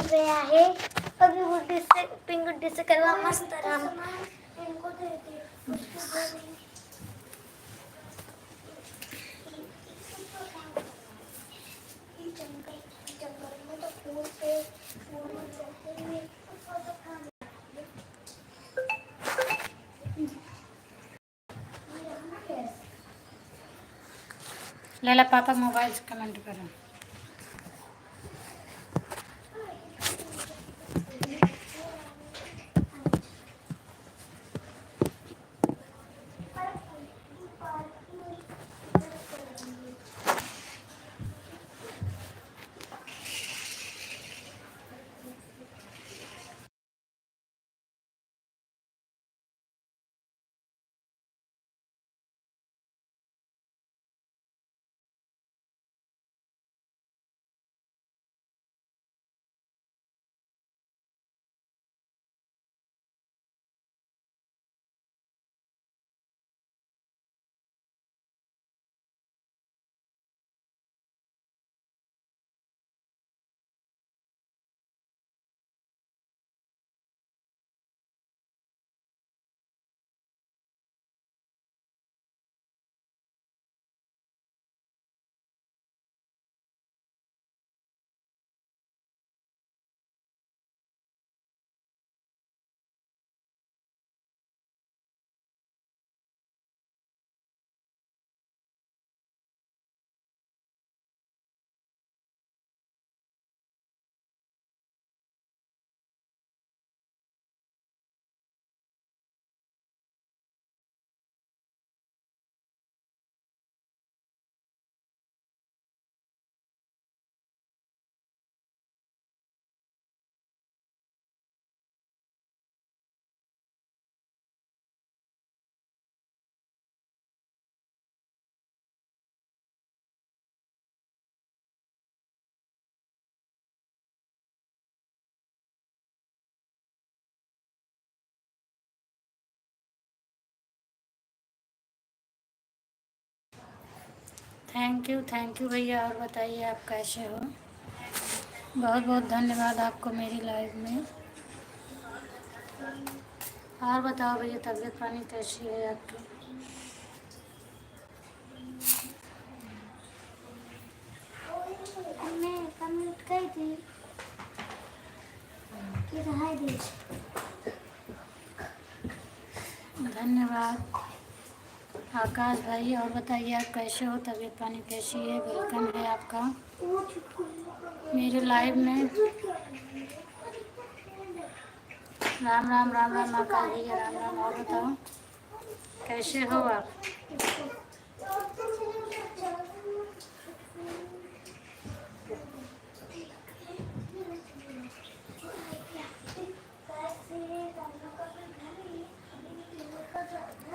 पे आहे अभी गुड्डी से पिंक गुड्डी से करवा मस्त आराम इनको दे दे जंगल में तो फूल पे फूल रहते हैं लैला पापा मोबाइल से कमेंट करो। थैंक यू भैया। और बताइए आप कैसे हो? बहुत बहुत धन्यवाद आपको मेरी लाइव में। और बताओ भैया तबीयत पानी कैसी है आपकी? मैं कमेंट कर दी कि रहा दी धन्यवाद आकाश भाई। और बताइए आप कैसे हो? तबीयत पानी कैसी है? वेलकम है आपका मेरे लाइव में। राम राम राम राम आकाश भैया, राम राम। और बताओ कैसे हो आप?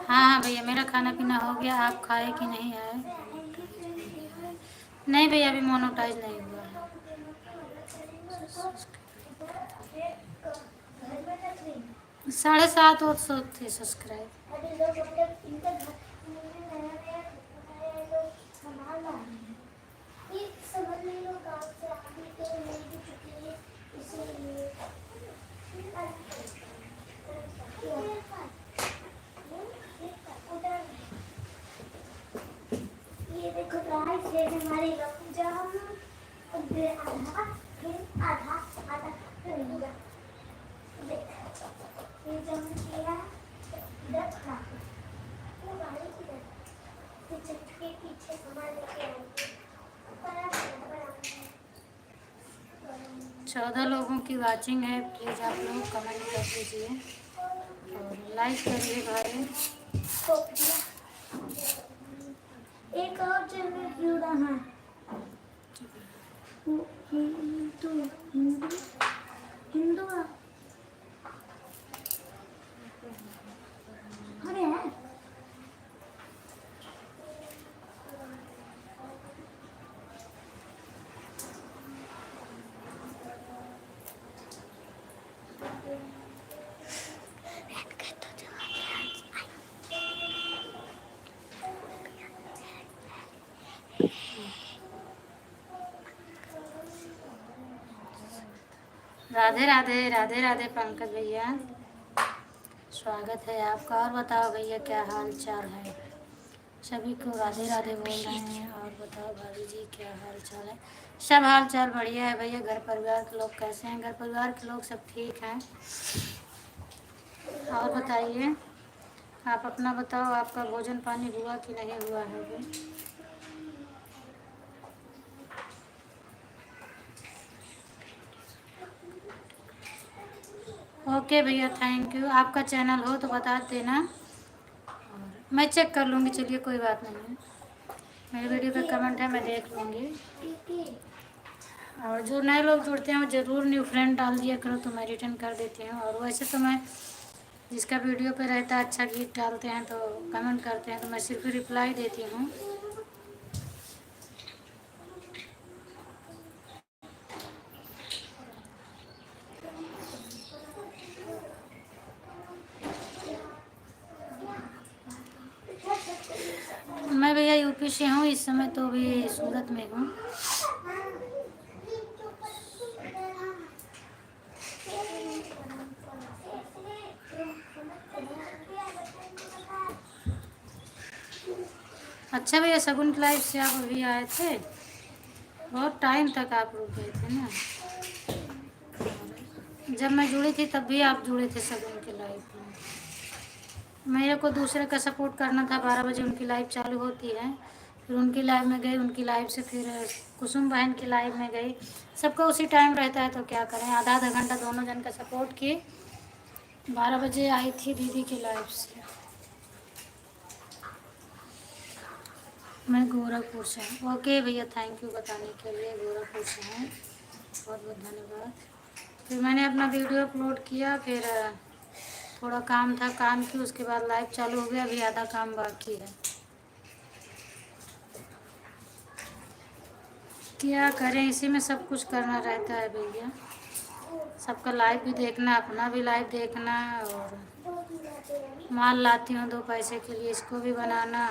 हाँ भैया मेरा खाना पीना हो गया। आप खाए कि नहीं आए? नहीं भैया अभी मोनोटाइज नहीं हुआ है। 750 थे सब्सक्राइब। ये देखो गाइस ये हमारी पूजा हम आधा फिर आधा आधा करेंगे। देखो ये जो हमने किया इधर खा वो गाड़ी इधर पीछे के पीछे सामान लेके आएंगे। 14 लोगों की वाचिंग है। प्लीज़ आप लोग कमेंट कर दीजिए और लाइक करिए भाई। एक और चैनल क्यों रहा हिंदू हिंदू हिंदू अरे राधे राधे, राधे राधे पंकज भैया, स्वागत है आपका। और बताओ भैया क्या हाल चाल है? सभी को राधे राधे बोल रहे हैं। और बताओ भाभी जी क्या हाल चाल है? सब हाल चाल बढ़िया है भैया। घर परिवार के लोग कैसे हैं? घर परिवार के लोग सब ठीक हैं। और बताइए, आप अपना बताओ, आपका भोजन पानी हुआ कि नहीं हुआ है अभी? ओके भैया, थैंक यू। आपका चैनल हो तो बता देना, और मैं चेक कर लूँगी। चलिए कोई बात नहीं है, मेरे वीडियो पे कमेंट है, मैं देख लूँगी। और जो नए लोग जुड़ते हैं वो ज़रूर न्यू फ्रेंड डाल दिया करो, तो मैं रिटर्न कर देती हूँ। और वैसे तो मैं जिसका वीडियो पे रहता है, अच्छा गीत डालते हैं तो कमेंट करते हैं, तो मैं सिर्फ रिप्लाई देती हूँ। मैं भैया यूपी से हूँ, इस समय तो भी सूरत में हूँ। अच्छा भैया, शगुन की लाइफ से आप अभी आए थे? बहुत टाइम तक आप रुक गए थे ना। जब मैं जुड़ी थी तब भी आप जुड़े थे शगुन की लाइफ में। मेरे को दूसरे का सपोर्ट करना था। 12 बजे उनकी लाइव चालू होती है, फिर उनकी लाइव में गई, उनकी लाइव से फिर कुसुम बहन की लाइव में गई। सबका उसी टाइम रहता है तो क्या करें, आधा आधा घंटा दोनों जन का सपोर्ट किए। 12 बजे आई थी दीदी की लाइव से। मैं गोरखपुर से हूँ। ओके भैया, थैंक यू बताने के लिए। गोरखपुर से हैं, बहुत बहुत धन्यवाद। फिर मैंने अपना वीडियो अपलोड किया, फिर थोड़ा काम था, काम की, उसके बाद लाइव चालू हो गया। अभी आधा काम बाकी है। क्या करें, इसी में सब कुछ करना रहता है भैया। सबका लाइव भी देखना, अपना भी लाइव देखना, और माल लाती हूँ 2 पैसे के लिए, इसको भी बनाना,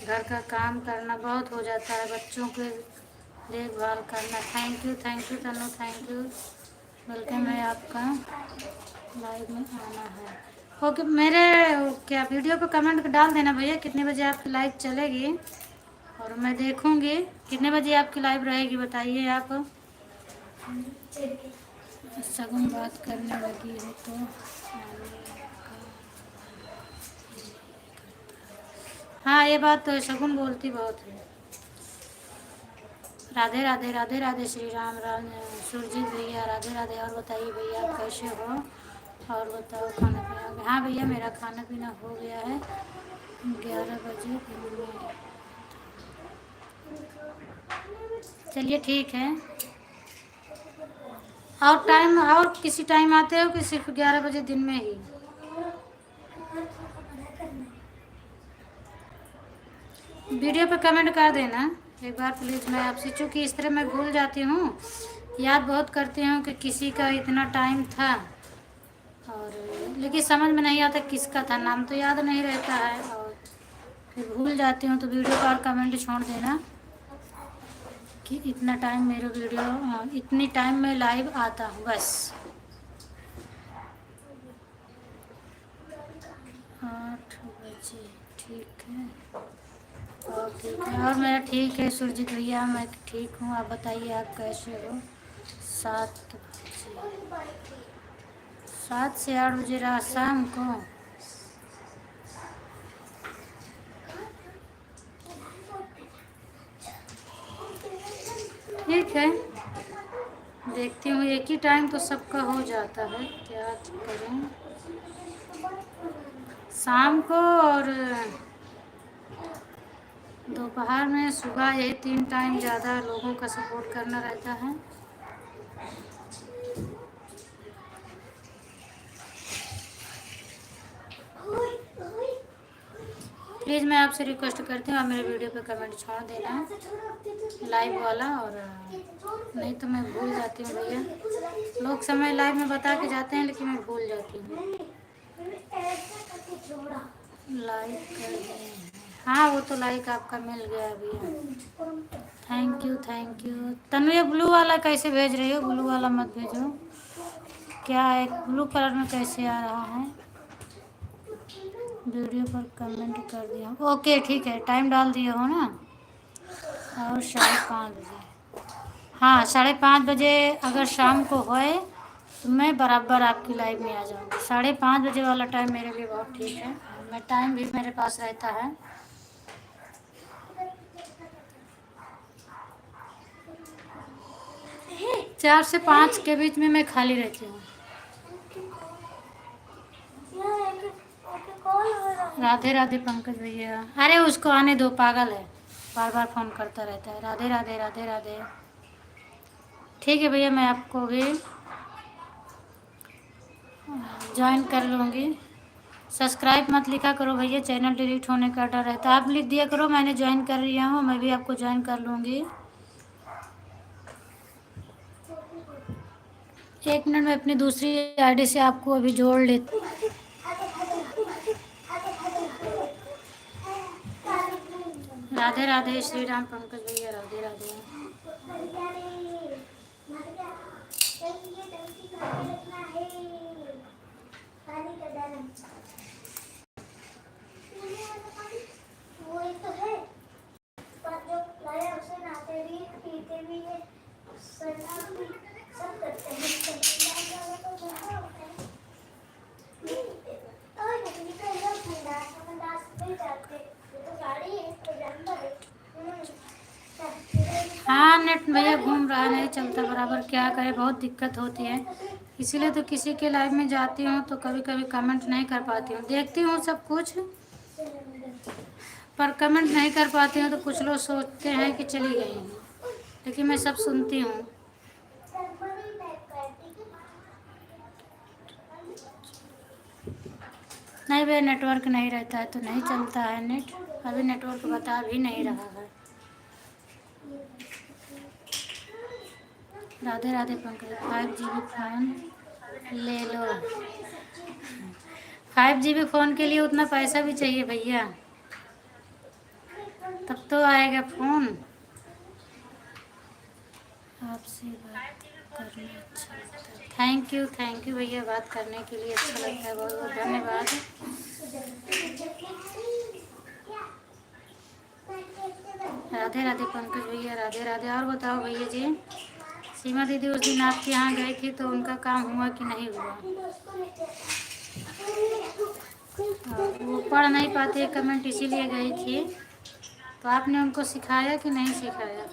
घर का काम करना बहुत हो जाता है, बच्चों के देखभाल करना। Thank you Tanu, thank you. Welcome है आपका, लाइव में आना है। ओके, मेरे क्या वीडियो को कमेंट डाल देना भैया कितने बजे आपकी लाइव चलेगी, और मैं देखूंगी कितने बजे आपकी लाइव रहेगी, बताइए आप। शगुन बात करने लगी हो तो हाँ, ये बात तो है, शगुन बोलती बहुत है। राधे राधे, राधे राधे, श्री राम राम। सुरजीत भैया राधे राधे। और बताइए भैया आप कैसे हो? और बताओ, खाना पीना हो गया? हाँ भैया, मेरा खाना पीना हो गया है। 11 बजे दिन में। चलिए ठीक है। और टाइम, और किसी टाइम आते हो कि सिर्फ 11 बजे दिन में ही? वीडियो पे कमेंट कर देना एक बार प्लीज़। मैं आपसे, चूँकि इस तरह मैं भूल जाती हूँ, याद बहुत करती हूँ कि किसी का इतना टाइम था, और लेकिन समझ में नहीं आता किसका था, नाम तो याद नहीं रहता है, और फिर भूल जाती हूँ। तो वीडियो पर कमेंट छोड़ देना कि इतना टाइम मेरे वीडियो, इतनी टाइम में लाइव आता हूँ बस। 8 बजे ठीक है। और ठीक है, और मेरा ठीक है सुरजीत भैया, मैं ठीक हूँ। आप बताइए आप कैसे हो? 7 बजे, 7 से 8 बजे रात शाम को। ठीक है, देखती हूँ। एक ही टाइम तो सबका हो जाता है, क्या करें। शाम को और दोपहर में, सुबह, यही 3 टाइम ज़्यादा लोगों का सपोर्ट करना रहता है। प्लीज़ मैं आपसे रिक्वेस्ट करती हूँ, आप मेरे वीडियो पे कमेंट छोड़ देना लाइव वाला, और नहीं तो मैं भूल जाती हूँ भैया। लोग समय लाइव में बता के जाते हैं, लेकिन मैं भूल जाती हूँ। लाइक कर दें, हाँ वो तो लाइक आपका मिल गया भैया। Thank you. तनु ये ब्लू वाला कैसे भेज रही हो? ब्लू वाला मत भेजो। क्या है ब्लू कलर में कैसे आ रहा है? वीडियो पर कमेंट कर दिया। ओके ठीक है, टाइम डाल दिए हो ना। और 5:30 बजे, हाँ 5:30 बजे अगर शाम को होए तो मैं बराबर आपकी लाइव में आ जाऊँगी। 5:30 बजे वाला टाइम मेरे लिए बहुत ठीक है। मैं टाइम भी मेरे पास रहता है। 4 से 5 के बीच में मैं खाली रहती हूँ। राधे राधे पंकज भैया। अरे उसको आने दो, पागल है, बार बार फ़ोन करता रहता है। राधे राधे राधे राधे। ठीक है भैया, मैं आपको भी ज्वाइन कर लूँगी। सब्सक्राइब मत लिखा करो भैया, चैनल डिलीट होने का डर रहता है। आप लिख दिया करो मैंने ज्वाइन कर लिया हूँ, मैं भी आपको ज्वाइन कर लूँगी। 1 मिनट में अपनी दूसरी आईडी से आपको अभी जोड़ लेती। राधे राधे श्री राम पंकज भैया, राधे राधे। वो एक तो है, पर जो लाया उसे नहाते भी पीते भी है, शराब भी सब करते हैं। और नहीं तो ये ठंडा ठंडा से जाते, ये तो गाड़ी है तो जानवर है। हाँ नेट भैया घूम रहा है, नहीं चलता बराबर, क्या करे, बहुत दिक्कत होती है। इसीलिए तो किसी के लाइव में जाती हूँ तो कभी कभी कमेंट नहीं कर पाती हूँ। देखती हूँ सब कुछ, पर कमेंट नहीं कर पाती हूँ तो कुछ लोग सोचते हैं कि चली गई हैं, लेकिन मैं सब सुनती हूँ। नहीं भैया, नेटवर्क नहीं रहता है तो नहीं चलता है नेट। अभी नेटवर्क बता भी नहीं रहा है। राधे राधे पंकज। 5 GB फ़ोन ले लो। 5 GB फ़ोन के लिए उतना पैसा भी चाहिए भैया, तब तो आएगा फ़ोन। आपसे बात करना अच्छा लगता है। थैंक यू भैया, बात करने के लिए अच्छा लगता है, बहुत बहुत धन्यवाद। राधे राधे पंकज भैया, राधे राधे। और बताओ भैया जी, सीमा दीदी उस दिन आपके यहाँ गई थी तो उनका काम हुआ कि नहीं हुआ? वो पढ़ नहीं पाते कमेंट इसीलिए गई थी, तो आपने उनको सिखाया कि नहीं सिखाया?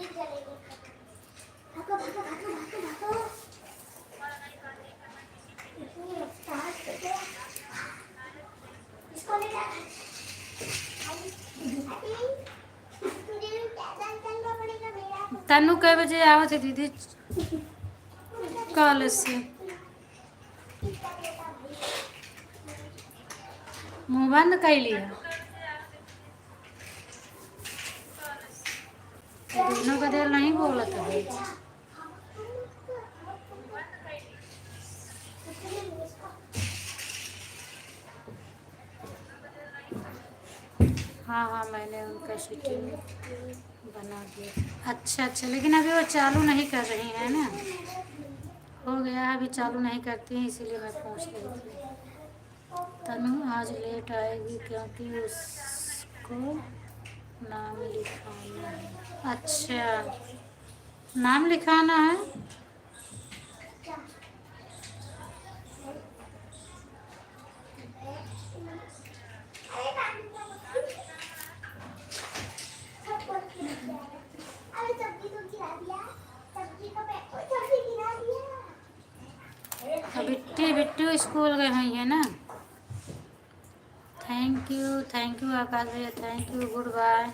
तनु कई बजे आवे थे दीदी कॉलेज से? मुँह बंद कर लिया, दोनों का दिल नहीं बोला था। हाँ मैंने उनका शेड्यूल बना दिया। अच्छा, लेकिन अभी वो चालू नहीं कर रही है ना, हो गया अभी चालू नहीं करती हैं, इसीलिए मैं पूछ रही थी। तनु आज लेट आएगी क्योंकि उसको नाम लिखाना है। अच्छा, नाम लिखाना है। बिट्टू स्कूल गए हुई है ना। थैंक यू आकाश भैया, थैंक यू, गुड बाय।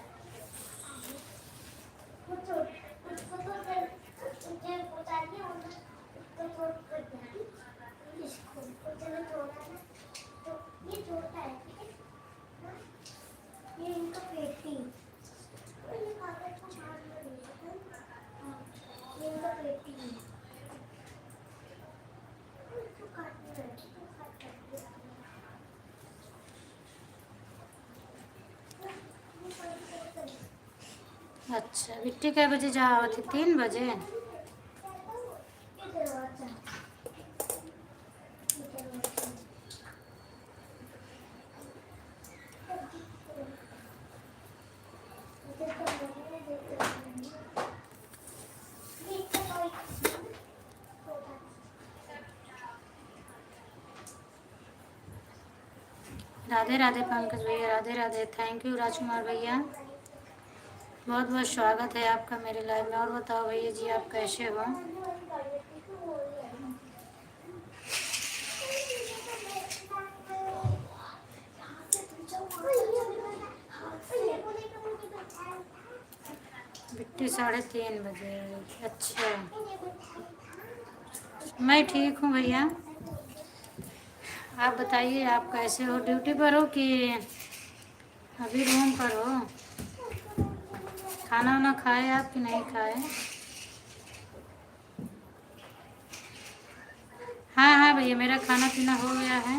अच्छा, बिट्टी कै बजे जा थी? 3 बजे? राधे राधे पंकज भैया, राधे राधे। थैंक यू राजकुमार भैया, बहुत बहुत स्वागत है आपका मेरे लाइव में। और बताओ भैया जी, आप कैसे हो? बिट्टी 3:30 बजे। अच्छा, मैं ठीक हूँ भैया। आप बताइए, आप कैसे हो? ड्यूटी पर हो कि अभी रूम पर हो? खाना वाना खाए आप कि नहीं खाए? हाँ हाँ भैया, मेरा खाना पीना हो गया है।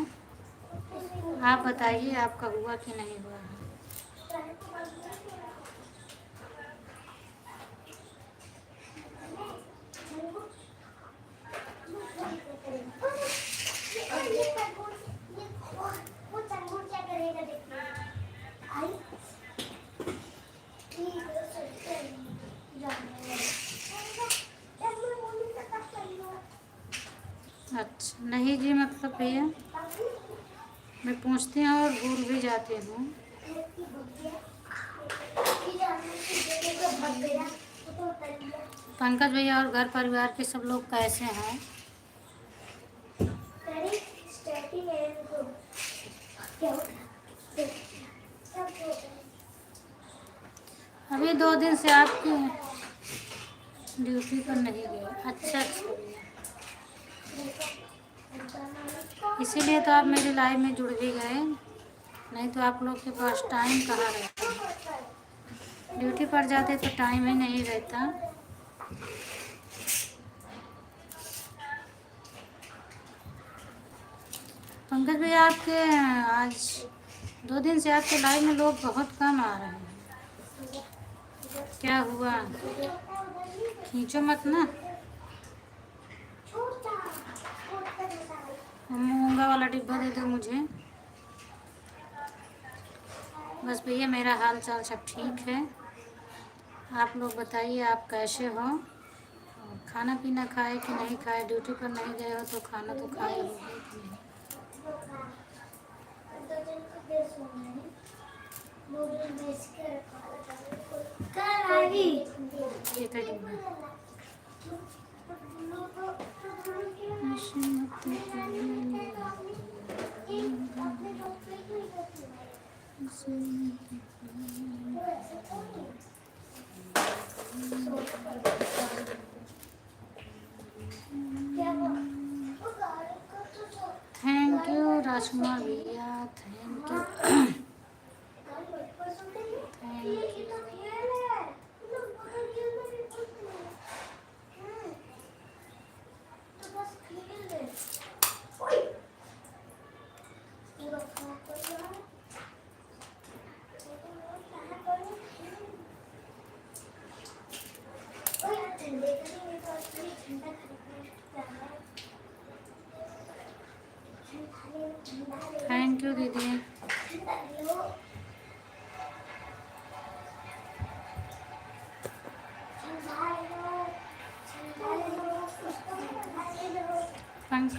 आप बताइए, आपका हुआ कि नहीं हुआ है? अच्छा, नहीं जी, मतलब भैया मैं पूछती हूँ और भूल भी जाती हूँ। पंकज भैया और घर परिवार के सब लोग कैसे हैं? अभी 2 दिन से आपकी ड्यूटी पर नहीं गए? अच्छा अच्छा भैया, इसीलिए तो आप मेरे लाइव में जुड़ भी गए, नहीं तो आप लोग के पास टाइम कहाँ रहता? ड्यूटी पर जाते तो टाइम ही नहीं रहता। पंकज भैया, आपके आज 2 दिन से आपके लाइव में लोग बहुत कम आ रहे हैं, क्या हुआ? खींचो मत ना, मूंगा वाला डिब्बा दे दो मुझे। बस भैया, मेरा हाल चाल सब ठीक है। आप लोग बताइए, आप कैसे हो? और खाना पीना खाए कि नहीं खाए? ड्यूटी पर नहीं गए हो तो खाना तो खाए होगे कि नहीं? एक है डिब्बा। थैंक यू राजकुमार भैया, thank you thank you. Thank you दीदी। पंक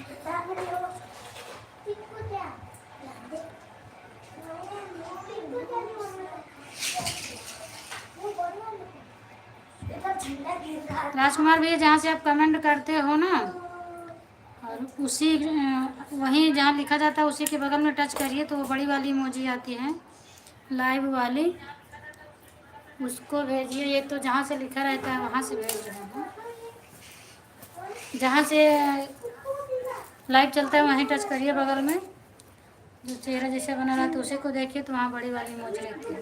राजकुमार भैया, जहाँ से आप कमेंट करते हो ना, और उसी वहीं जहाँ लिखा जाता है उसी के बगल में टच करिए तो वो बड़ी वाली इमोजी आती है, लाइव वाली, उसको भेजिए। ये तो जहाँ से लिखा रहता है वहाँ से भेज रहे हैं, जहाँ से लाइव चलता है वहीं टच करिए, बगल में जो चेहरा जैसे बना रहा है तो उसी को देखिए, तो वहाँ बड़ी वाली इमोजी रहती है।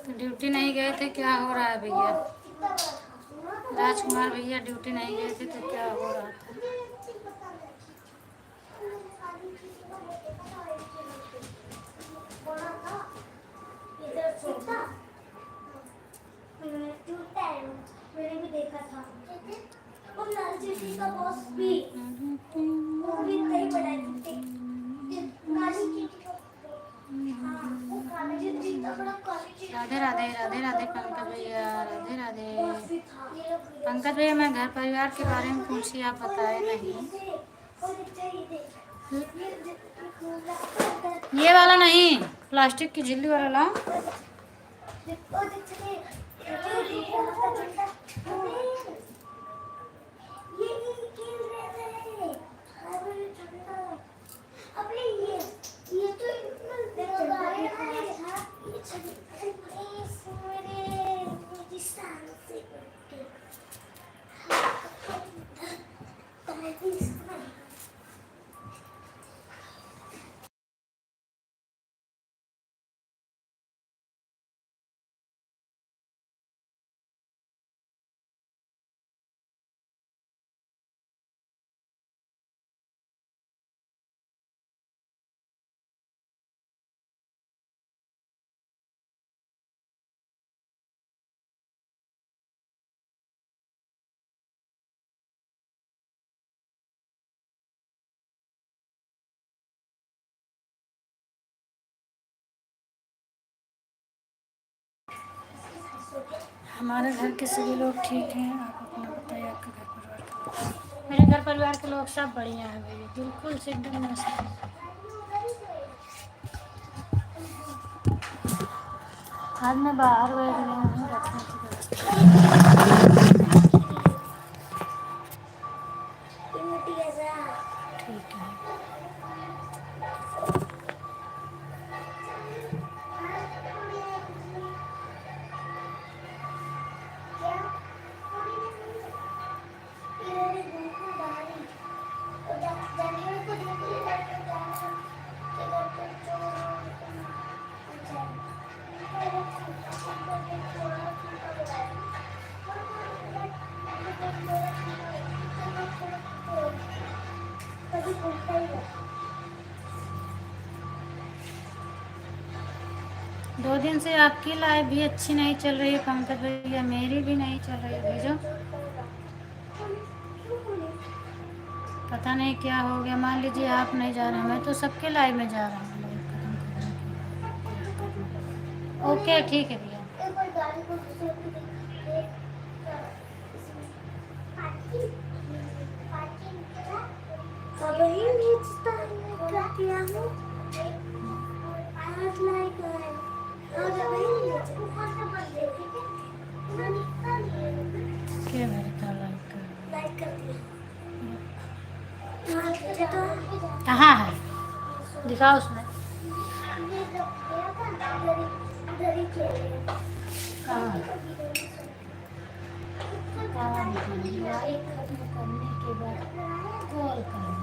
तो ड्यूटी नहीं गए थे, क्या हो रहा है भैया? राजकुमार भैया ड्यूटी नहीं गए थे तो क्या हो रहा था? का बॉस भी वो भी कहीं बनाई थी काली चीटी का हाँ वो काली चीटी इतना बड़ा काली चीटी राधे राधे राधे राधे पंकज भैया, राधे राधे। बॉस भी था ये लोग पंकज भैया, मैं घर परिवार के बारे में पूछी, आप बताए नहीं। ये वाला नहीं, प्लास्टिक की झिल्ली वाला लाओ। हमारे घर के सभी लोग ठीक हैं, आप अपना बताइए, आपके घर परिवार के लोग। मेरे घर परिवार के लोग सब बढ़िया हैं भैया, बिल्कुल से एकदम मस्त। आज मैं बाहर बैठ गया हूँ रखने की व्यवस्था। ठीक है। दो दिन से आपकी लाइव भी अच्छी नहीं चल रही है पंकज भैया, मेरी भी नहीं चल रही है। भेजो, पता नहीं क्या हो गया। मान लीजिए आप नहीं जा रहे, मैं तो सबके लाइव में जा रहा हूँ। ओके ठीक है भैया। क्या मेरे का लाइक कहाँ है, दिखाओ उसमें। कहाँ लाइक खत्म करने के बाद कॉल करना।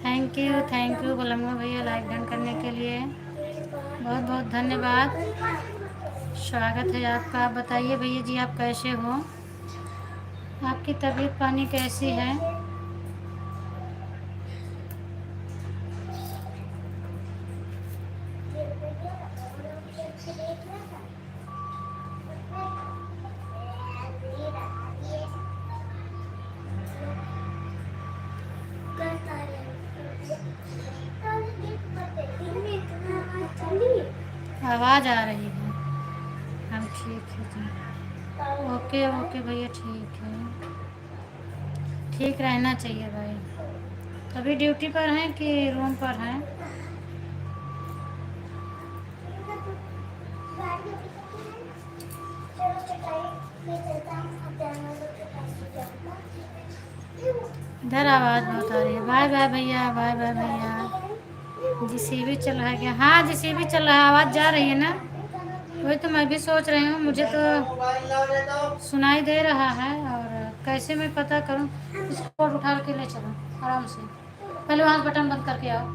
थैंक यू बलम्मा भैया लाइक डन करने के लिए, बहुत बहुत धन्यवाद, स्वागत है आपका। आप बताइए भैया जी, आप कैसे हो, आपकी तबीयत पानी कैसी है? आवाज़ आ रही है, हम ठीक है जी। ओके ओके भैया, ठीक है, ठीक रहना चाहिए भाई। अभी ड्यूटी पर हैं कि रूम पर हैं? इधर आवाज़ बहुत आ रही है। बाय बाय भैया, बाय बाय भैया। जीसीबी चल रहा है क्या? हाँ जीसीबी चल रहा है, आवाज़ जा रही है ना? वही तो मैं भी सोच रही हूँ, मुझे तो सुनाई दे रहा है। और कैसे मैं पता करूँ? इसको उठा के ले चलो आराम से, पहले वहाँ से बटन बंद करके आओ।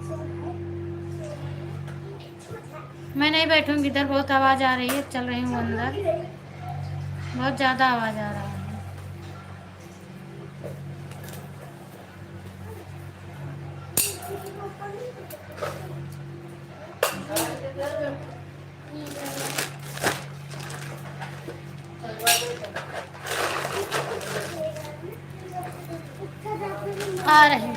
मैं नहीं बैठूँगी इधर, बहुत आवाज़ आ रही है, चल रही हूँ अंदर, बहुत ज़्यादा आवाज़ आ रहा है। आ रही हूँ।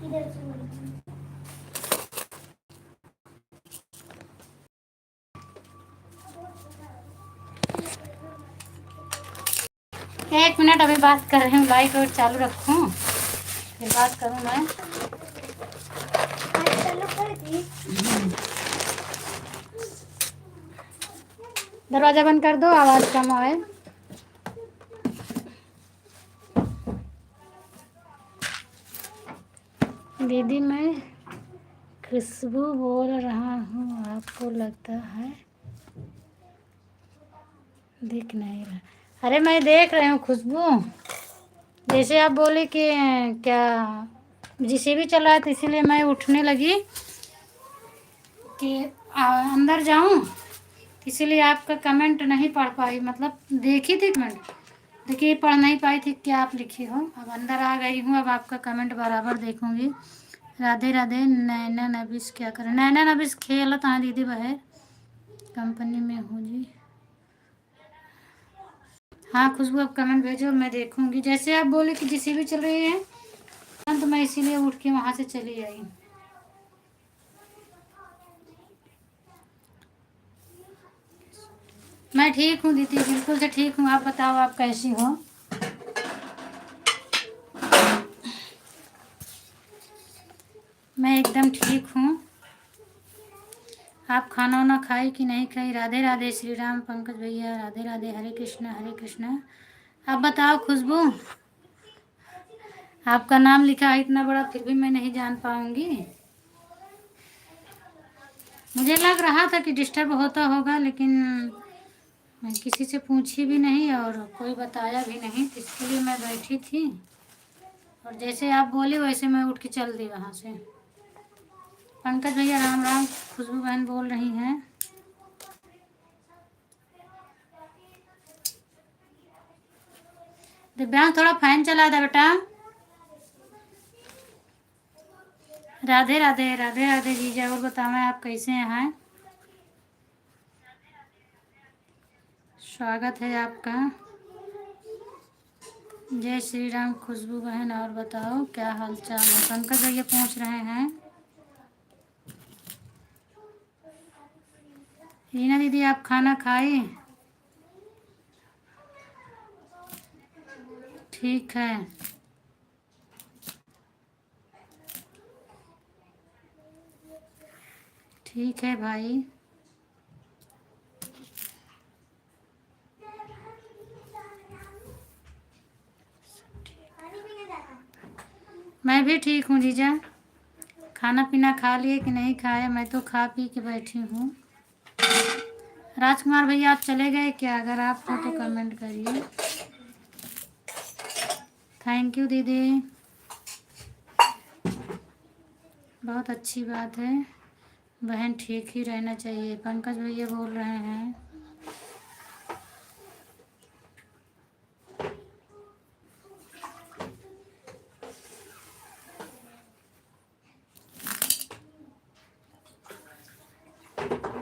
इधर से एक मिनट अभी बात कर रही हूँ, लाइट वाइट चालू रखूँ फिर बात करूँ मैं। चालू कर दी। दरवाजा बंद कर दो, आवाज़ कम आए। दीदी मैं खुशबू बोल रहा हूँ, आपको लगता है दिख नहीं रहा? अरे मैं देख रही हूँ खुशबू, जैसे आप बोले कि क्या जीसीबी चल रहा है तो इसीलिए मैं उठने लगी कि अंदर जाऊँ, इसीलिए आपका कमेंट नहीं पढ़ पाई। मतलब देखी थी कमेंट, देखिए पढ़ नहीं पाई थी क्या आप लिखी हो। अब अंदर आ गई हूँ, अब आपका कमेंट बराबर देखूंगी। राधे राधे। नैना नबिस क्या करें? नैना नबिस खेलत हाँ दीदी बाहर कंपनी में हूँ जी। हाँ खुशबू आप कमेंट भेजो, मैं देखूंगी। जैसे आप बोले कि जीसीबी चल रही है तो मैं इसीलिए उठ के वहाँ से चली आई। मैं ठीक हूँ दीदी, बिल्कुल से ठीक हूँ। आप बताओ आप कैसी हो? मैं एकदम ठीक हूँ। आप खाना वाना खाई कि नहीं खाई? राधे राधे श्री राम। पंकज भैया राधे राधे। हरे कृष्णा हरे कृष्णा। आप बताओ खुशबू, आपका नाम लिखा है इतना बड़ा फिर भी मैं नहीं जान पाऊंगी। मुझे लग रहा था कि डिस्टर्ब होता होगा, लेकिन मैं किसी से पूछी भी नहीं और कोई बताया भी नहीं, इसके लिए मैं बैठी थी और जैसे आप बोले वैसे मैं उठ के चल दी वहाँ से। पंकज भैया राम राम। खुशबू बहन बोल रही हैं। दिव्यांग थोड़ा फैन चला दे बेटा। राधे राधे। राधे राधे जीजा। और बताओ आप कैसे हैं? स्वागत है आपका। जय श्री राम खुशबू बहन। और बताओ क्या हाल चाल है? पंकज भैया पूछ रहे हैं। रीना दीदी आप खाना खाई? ठीक है। ठीक है भाई। मैं भी ठीक हूँ जीजा। खाना पीना खा लिए कि नहीं खाया? मैं तो खा पी के बैठी हूँ। राजकुमार भैया आप चले गए क्या? अगर आप हो तो कमेंट करिए। थैंक यू दीदी, बहुत अच्छी बात है। बहन ठीक ही रहना चाहिए। पंकज भैया बोल रहे हैं।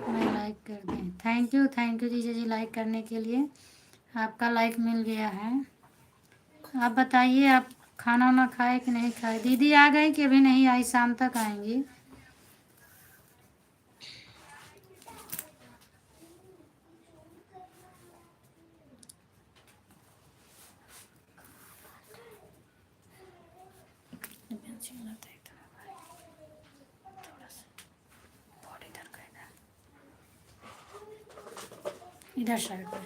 मैं लाइक कर दें। थैंक यू जीजा जी लाइक करने के लिए। आपका लाइक मिल गया है। आप बताइए आप खाना वाना खाए कि नहीं खाए? दीदी आ गई कि अभी नहीं आई? शाम तक आएंगी। इधर साइड पे।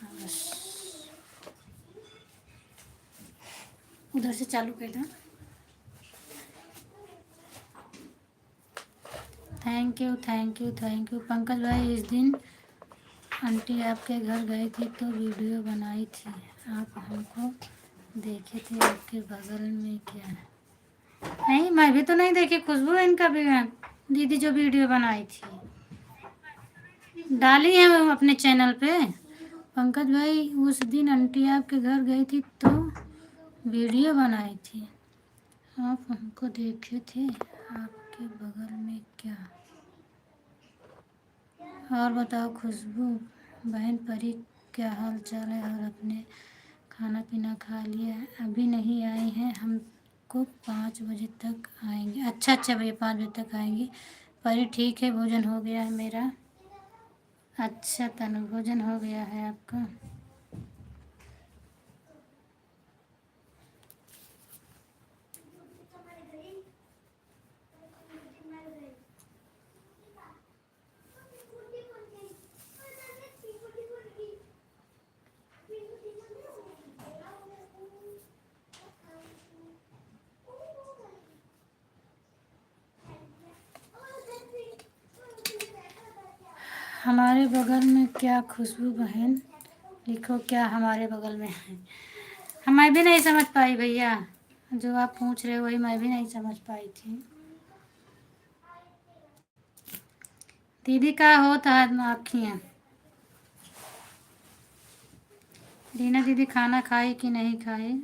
हाँ बस उधर से चालू कर दो। थैंक यू पंकज भाई। इस दिन आंटी आपके घर गई थी तो वीडियो बनाई थी, आप हमको देखे थे। आपके बगल में क्या है? नहीं, मैं भी तो नहीं देखी खुशबू, इनका भी दीदी जो वीडियो बनाई थी डाली है वो अपने चैनल पे। पंकज भाई उस दिन आंटी आपके घर गई थी तो वीडियो बनाई थी, आप हमको देखे थे आपके बगल में क्या। और बताओ खुशबू बहन परी, क्या हाल चाल है, और अपने खाना पीना खा लिया है? अभी नहीं आई हैं, हमको 5 बजे तक आएंगे। अच्छा अच्छा भैया, 5 बजे तक आएंगी। परी ठीक है, भोजन हो गया है मेरा। अच्छा तनु, भोजन हो गया है आपका? हमारे बगल में क्या खुशबू बहन, लिखो क्या हमारे बगल में है। मैं भी नहीं समझ पाई भैया, जो आप पूछ रहे हो वही मैं भी नहीं समझ पाई थी। दीदी का होता है आँखियाँ। रीना दीदी खाना खाई कि नहीं खाई?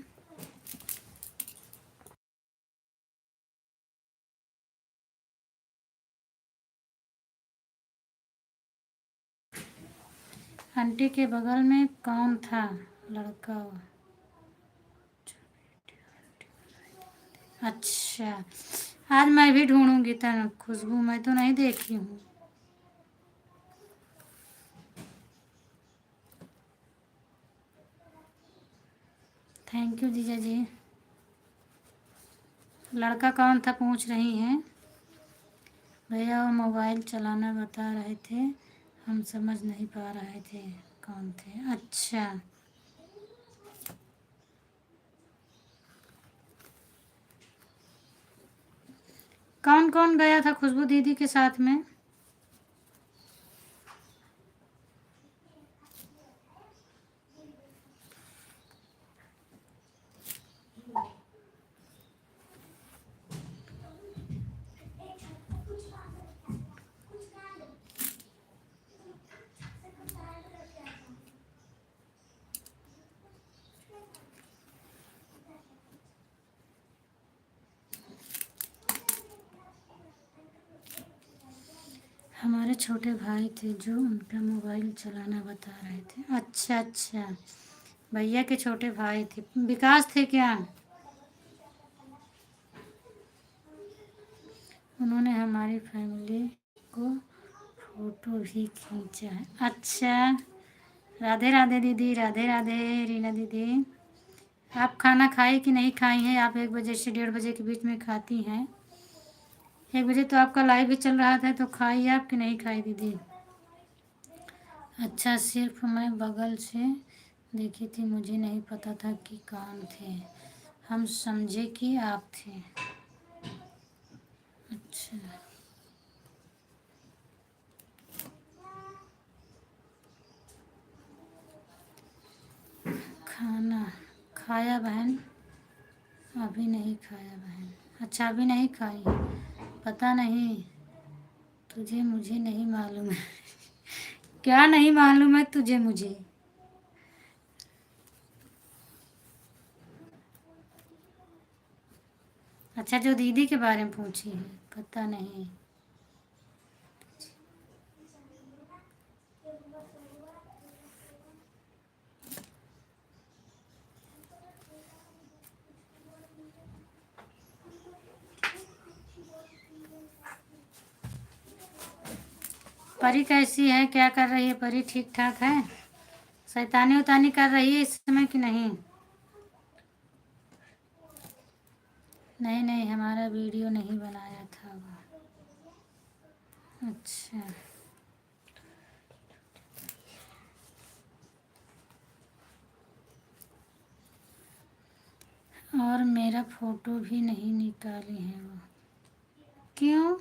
आंटी के बगल में कौन था लड़का? अच्छा, आज मैं भी ढूंढूंगी तनु खुशबू, मैं तो नहीं देखी हूँ। थैंक यू जीजा जी। लड़का कौन था पूछ रही हैं भैया, वो मोबाइल चलाना बता रहे थे, हम समझ नहीं पा रहे थे कौन थे। अच्छा, कौन कौन गया था खुशबू दीदी के साथ में? हमारे छोटे भाई थे जो उनका मोबाइल चलाना बता रहे थे। अच्छा अच्छा, भैया के छोटे भाई थे, विकास थे क्या? उन्होंने हमारी फैमिली को फोटो भी खींचा है। अच्छा, राधे राधे दीदी, राधे राधे रीना दीदी। आप खाना खाई कि नहीं खाई हैं? आप 1 बजे से 1:30 बजे के बीच में खाती हैं। 1 बजे तो आपका लाइव भी चल रहा था, तो खाई आप कि नहीं खाई दीदी? अच्छा, सिर्फ मैं बगल से देखी थी, मुझे नहीं पता था कि कौन थे, हम समझे कि आप थे। अच्छा, खाना खाया बहन? अभी नहीं खाया बहन। अच्छा, अभी नहीं खाई? पता नहीं, तुझे मुझे नहीं मालूम है। क्या नहीं मालूम है तुझे मुझे? अच्छा, जो दीदी के बारे में पूछी है, पता नहीं। परी कैसी है, क्या कर रही है परी? ठीक ठाक है? शैतानी उतानी कर रही है इस समय कि नहीं? नहीं नहीं, हमारा वीडियो नहीं बनाया था वो। अच्छा, और मेरा फोटो भी नहीं निकाली है वो। क्यों?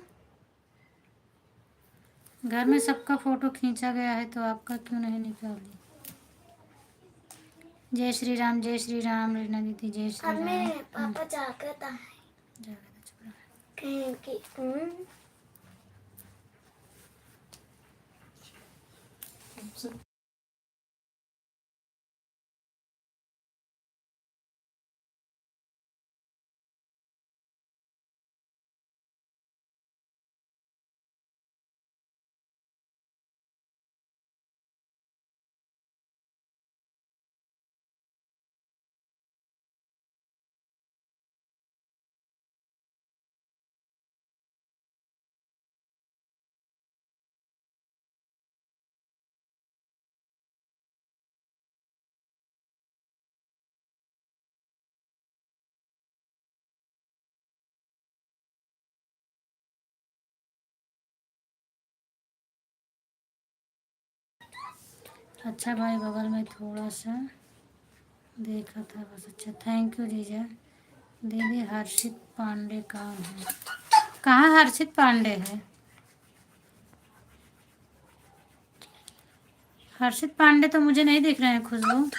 घर में सबका फोटो खींचा गया है तो आपका क्यों नहीं निकाली? जय श्री राम, जय श्री राम रीना दीदी, जय श्री राम। पापा जागता है। जागदा कहीं की अच्छा भाई बगल में थोड़ा सा देखा था बस। अच्छा थैंक यू जीजा। दीदी हर्षित पांडे कौन है? कहाँ हर्षित पांडे है? हर्षित पांडे तो मुझे नहीं दिख रहे हैं खुशबू।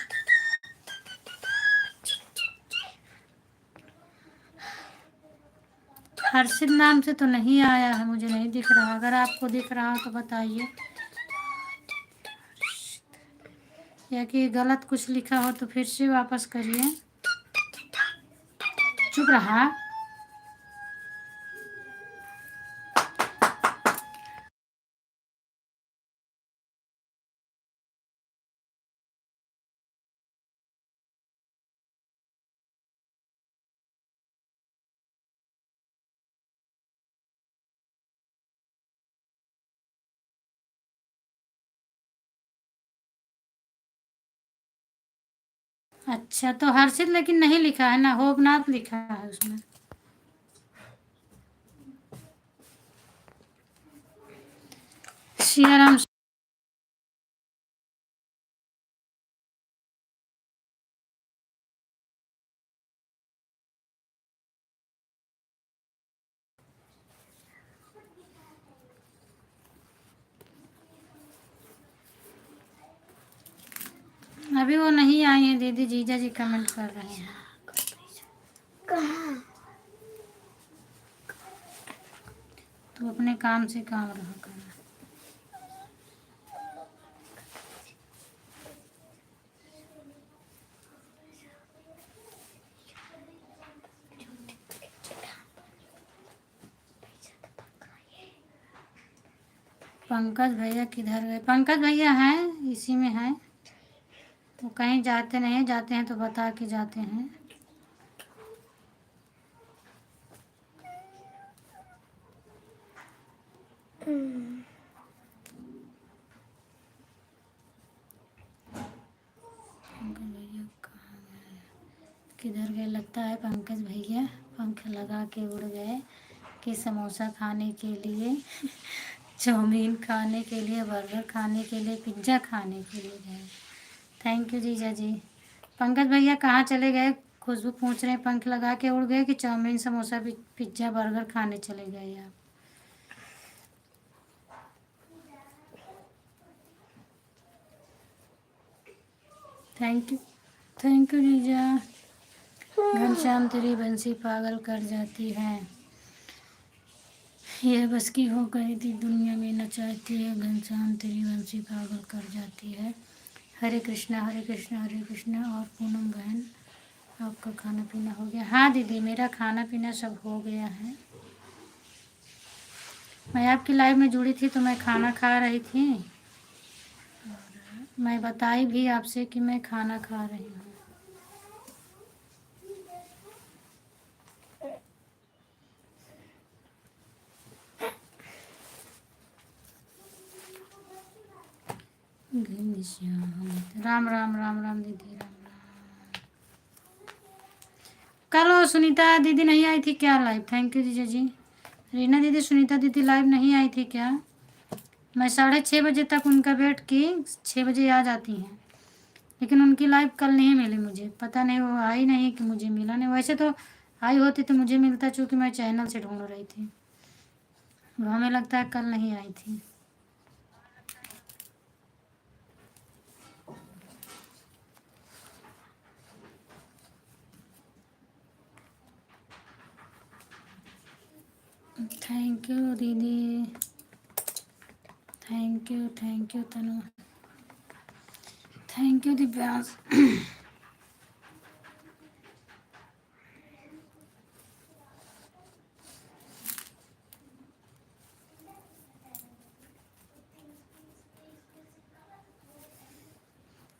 हर्षित नाम से तो नहीं आया है, मुझे नहीं दिख रहा। अगर आपको दिख रहा हो तो बताइए, या कि गलत कुछ लिखा हो तो फिर से वापस करिए। चुप रहा। अच्छा तो हर्षित लेकिन नहीं लिखा है ना, होगनाथ लिखा है उसमें। सियाराम। अभी वो नहीं आई है दीदी, जीजा जी कमेंट कर रहे हैं। कहाँ? तो अपने काम से काम रहा करना। पंकज भैया किधर गए? पंकज भैया हैं, इसी में हैं। तो कहीं जाते नहीं, जाते हैं तो बता के जाते हैं। पंकज भैया कहाँ गए? किधर गए? लगता है पंकज भैया पंख लगा के उड़ गए कि समोसा खाने के लिए, चाउमीन खाने के लिए, बर्गर खाने के लिए, पिज्ज़ा खाने के लिए गए। थैंक यू जीजा जी। पंकज भैया कहाँ चले गए? खुशबू पूछ रहे हैं, पंख लगा के उड़ गए कि चाउमीन समोसा पिज्ज़ा बर्गर खाने चले गए आप? थैंक यू जीजा। घनश्याम तेरी बंसी पागल कर जाती है, यह बस की हो गई थी दुनिया में नचाती है। घनश्याम तेरी बंसी पागल कर जाती है। हरे कृष्णा हरे कृष्णा हरे कृष्णा। और पूनम बहन आपका खाना पीना हो गया? हाँ दीदी मेरा खाना पीना सब हो गया है। मैं आपकी लाइव में जुड़ी थी तो मैं खाना खा रही थी, और मैं बताई भी आपसे कि मैं खाना खा रही हूँ। राम राम राम राम दीदी, राम राम। कल सुनीता दीदी नहीं आई थी क्या लाइव? थैंक यू जीजा जी। रीना दीदी सुनीता दीदी लाइव नहीं आई थी क्या? मैं 6:30 बजे तक उनका वेट की, 6 बजे आ जाती हैं, लेकिन उनकी लाइव कल नहीं मिली मुझे। पता नहीं वो आई नहीं कि मुझे मिला नहीं। वैसे तो आई होती तो मुझे मिलता, चूँकि मैं चैनल से ढूंढ रही थी। वो हमें लगता है कल नहीं आई थी। थैंक यू दीदी, thank you Tanu, thank you Divyansh.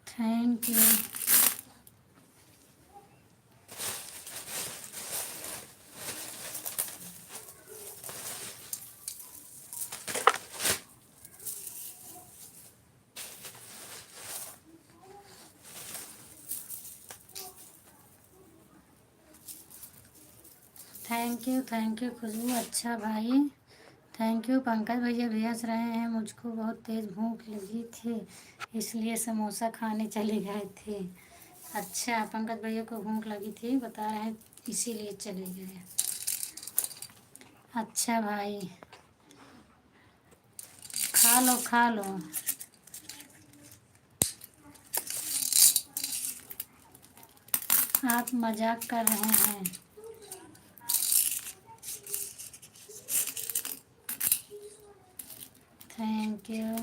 Thank you. Thank you Khushboo, अच्छा भाई, थैंक यू। पंकज भैया भेज रहे हैं, मुझको बहुत तेज़ भूख लगी थी इसलिए समोसा खाने चले गए थे। अच्छा, पंकज भैया को भूख लगी थी बता रहे हैं इसीलिए चले गए। अच्छा भाई, खा लो खा लो। आप मजाक कर रहे हैं। Thank you.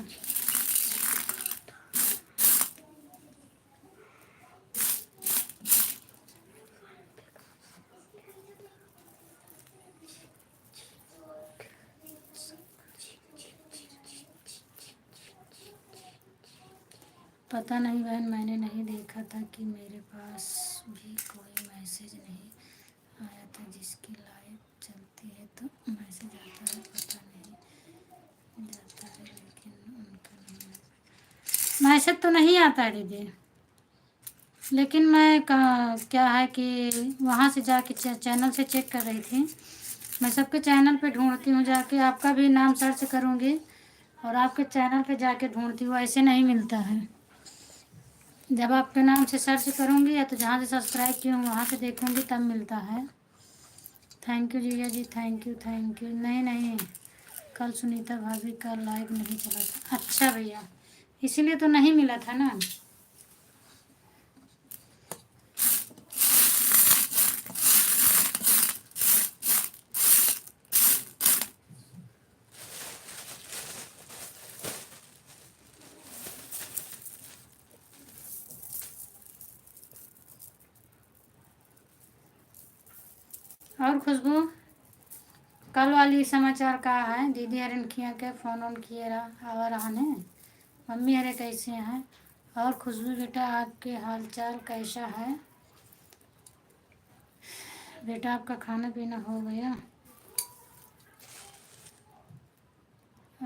पता नहीं बहन, मैंने नहीं देखा था कि मेरे पास भी कोई मैसेज नहीं आया था। जिसकी लाइव चलती है तो मैसेज आता है, पता नहीं जाता है लेकिन उनका नहीं। मैसेज तो नहीं आता है दीदी, लेकिन मैं क्या है कि वहाँ से जाके चैनल से चेक कर रही थी। मैं सबके चैनल पे ढूंढती हूँ जाके, आपका भी नाम सर्च करूँगी और आपके चैनल पे जाके ढूंढती हूँ, ऐसे नहीं मिलता है। जब आपके नाम से सर्च करूँगी या तो जहाँ से सब्सक्राइब की हूँ वहाँ से देखूँगी तब मिलता है। थैंक यू जीजा जी, थैंक यू थैंक यू। नहीं नहीं, कल सुनीता भाभी का लाइव नहीं चला था। अच्छा भैया, इसीलिए तो नहीं मिला था ना। और खुशबू, कल वाली समाचार का है? दीदी हरन किया के फ़ोन ऑन किए आवा रहने, मम्मी हरे कैसे हैं? और खुशबू बेटा आपके हालचाल कैसा है? बेटा आपका खाना पीना हो गया?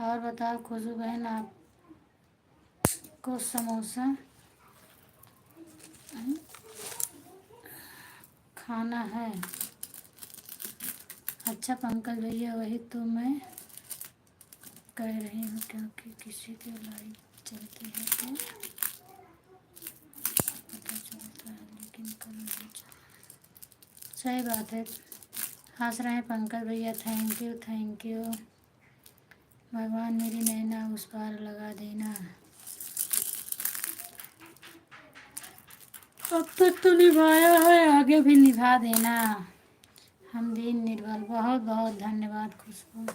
और बताओ खुशबू बहन, आपको समोसा खाना है? अच्छा पंकज भैया, वही तो मैं कह रही हूँ क्योंकि किसी के लाइव चलती है तो पता चलता है लेकिन कल नहीं चला। सही बात है, हंस रहे हैं पंकज भैया। Thank you thank you. भगवान मेरी नैना उस पार लगा देना। अब तक तो निभाया है, आगे भी निभा देना। हम दीन निर्बल। बहुत बहुत धन्यवाद खुशबू,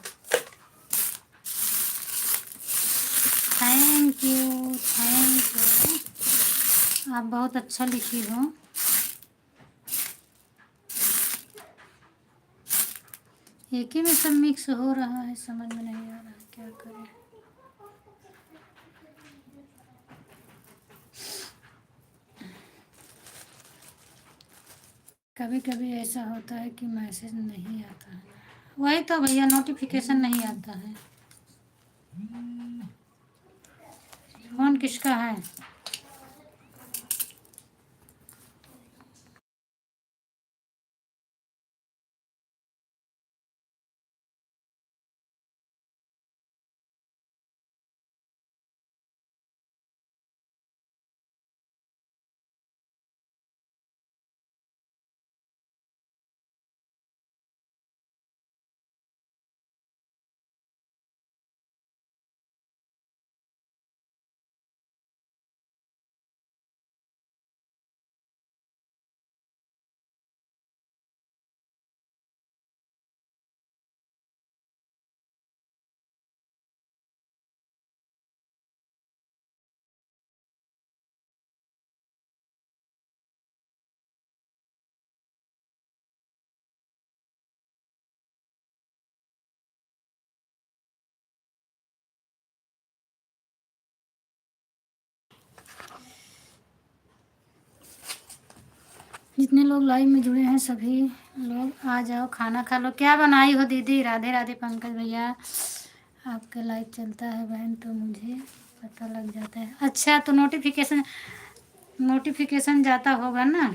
थैंक यू थैंक यू। आप बहुत अच्छा लिखी हो। एक ही में सब मिक्स हो रहा है, समझ में नहीं आ रहा है क्या करें। कभी कभी ऐसा होता है कि मैसेज नहीं आता है। वही तो भैया, नोटिफिकेशन नहीं आता है। फ़ोन किसका है? जितने लोग लाइव में जुड़े हैं सभी लोग आ जाओ, खाना खा लो। क्या बनाई हो दीदी? राधे राधे पंकज भैया, आपका लाइव चलता है बहन तो मुझे पता लग जाता है। अच्छा, तो नोटिफिकेशन जाता होगा ना।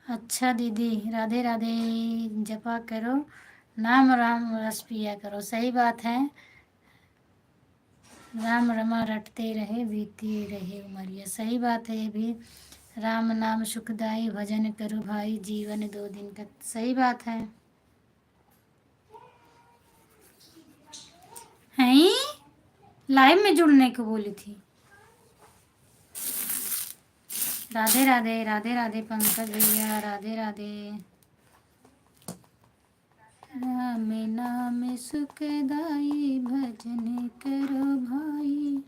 अच्छा दीदी, राधे राधे जपा करो, नाम राम रस पिया करो। सही बात है, राम रमा रटते रहे बीती रहे उमरिया। सही बात है ये भी। राम नाम सुखदाई भजन करो भाई जीवन दो दिन का। सही बात है। हैं, लाइव में जुड़ने को बोली थी। राधे राधे, राधे राधे पंकज भैया, राधे राधे। राम नाम सुखदाई भजन करो भाई।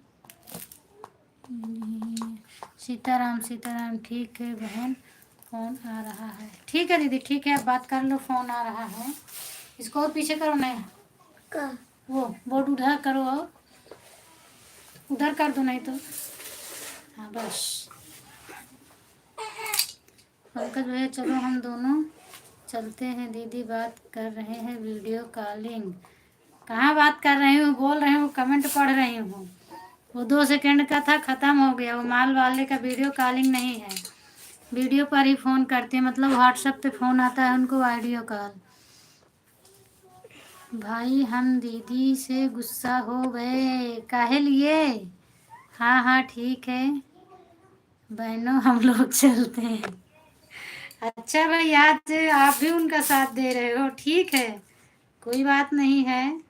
सीताराम सीताराम। ठीक है बहन, फ़ोन आ रहा है। ठीक है दीदी, ठीक है, आप बात कर लो, फ़ोन आ रहा है। इसको और पीछे करो नहीं का वो बोर्ड उधर करो, और उधर कर दो नहीं तो। हाँ बस। पंकज भैया चलो हम दोनों चलते हैं। दीदी बात कर रहे हैं वीडियो कॉलिंग। कहाँ बात कर रही हूँ, बोल रही हूँ, कमेंट पढ़ रही हूँ। वो 2 सेकंड का था, ख़त्म हो गया। वो माल वाले का वीडियो कॉलिंग नहीं है, वीडियो पर ही फ़ोन करते हैं, मतलब व्हाट्सएप पे फ़ोन आता है उनको वीडियो कॉल। भाई हम दीदी से गुस्सा हो गए, काहे लिए? हाँ हाँ ठीक है बहनों, हम लोग चलते हैं। अच्छा भाई, आज आप भी उनका साथ दे रहे हो, ठीक है, कोई बात नहीं है।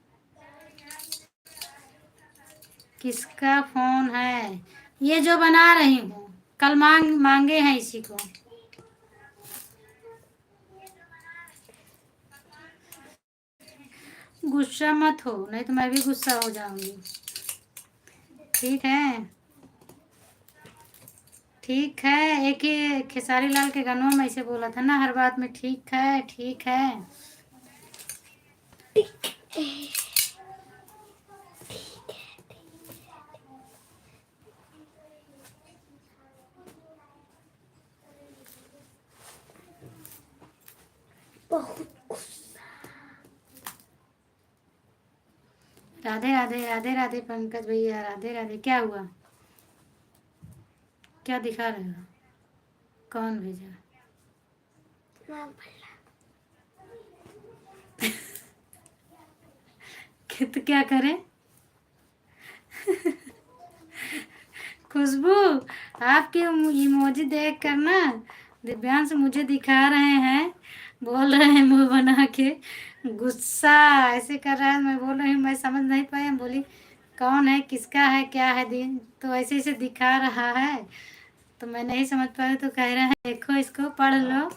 किसका फ़ोन है? ये जो बना रही हूँ, कल मांगे हैं इसी को। गुस्सा मत हो, नहीं तो मैं भी गुस्सा हो जाऊंगी। ठीक है, ठीक है। एक ही खेसारी लाल के गानों में ऐसे बोला था ना, हर बात में ठीक है, ठीक है। बहुत राधे राधे, राधे राधे पंकज भैया, राधे राधे। क्या हुआ, क्या दिखा रहे हो? कौन भेजा? माँ बोला। तो क्या करें? खुशबू, आपके इमोजी देख कर ना दिव्यांश मुझे दिखा रहे हैं, बोल रहे हैं मुंह बना के गुस्सा ऐसे कर रहा है। मैं बोल रही हूँ मैं समझ नहीं पाई, हम बोली कौन है, किसका है, क्या है दिन, तो ऐसे ऐसे दिखा रहा है, तो मैं नहीं समझ पाई, तो कह रहा है देखो इसको पढ़ लो।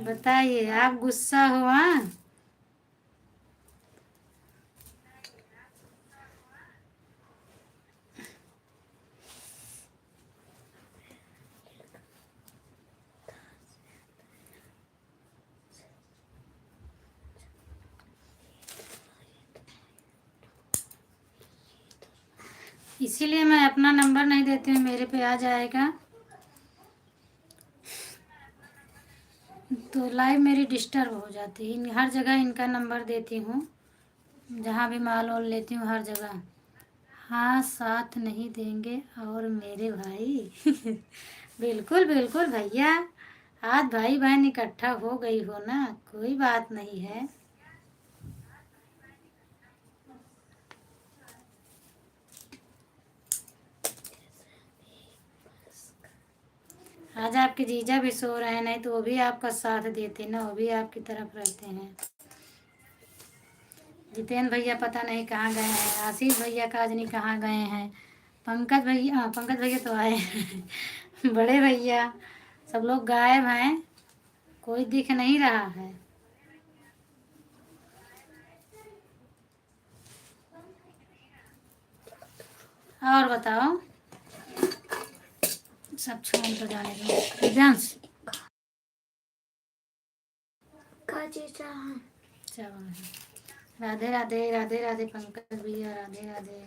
बताइए, आप गुस्सा हो? हाँ, इसीलिए मैं अपना नंबर नहीं देती हूँ, मेरे पे आ जाएगा तो लाइव मेरी डिस्टर्ब हो जाती है। हर जगह इनका नंबर देती हूँ, जहाँ भी माल वाल लेती हूँ हर जगह। हाँ, साथ नहीं देंगे और मेरे भाई। बिल्कुल बिल्कुल भैया, आज भाई बहन इकट्ठा हो गई हो ना, कोई बात नहीं है। आज आपके जीजा भी सो रहे हैं, नहीं तो वो भी आपका साथ देते ना, वो भी आपकी तरफ रहते हैं। जितेंद्र भैया पता नहीं कहाँ गए हैं, आशीष भैया का आज नहीं कहाँ गए हैं। पंकज भैया, हाँ पंकज भैया तो आए हैं। बड़े भैया सब लोग गायब हैं, कोई दिख नहीं रहा है। और बताओ, सब छोड़ तो जाने दो। दिव्यांश, का चावल है। राधे राधे राधे राधे पंकज भैया, राधे राधे।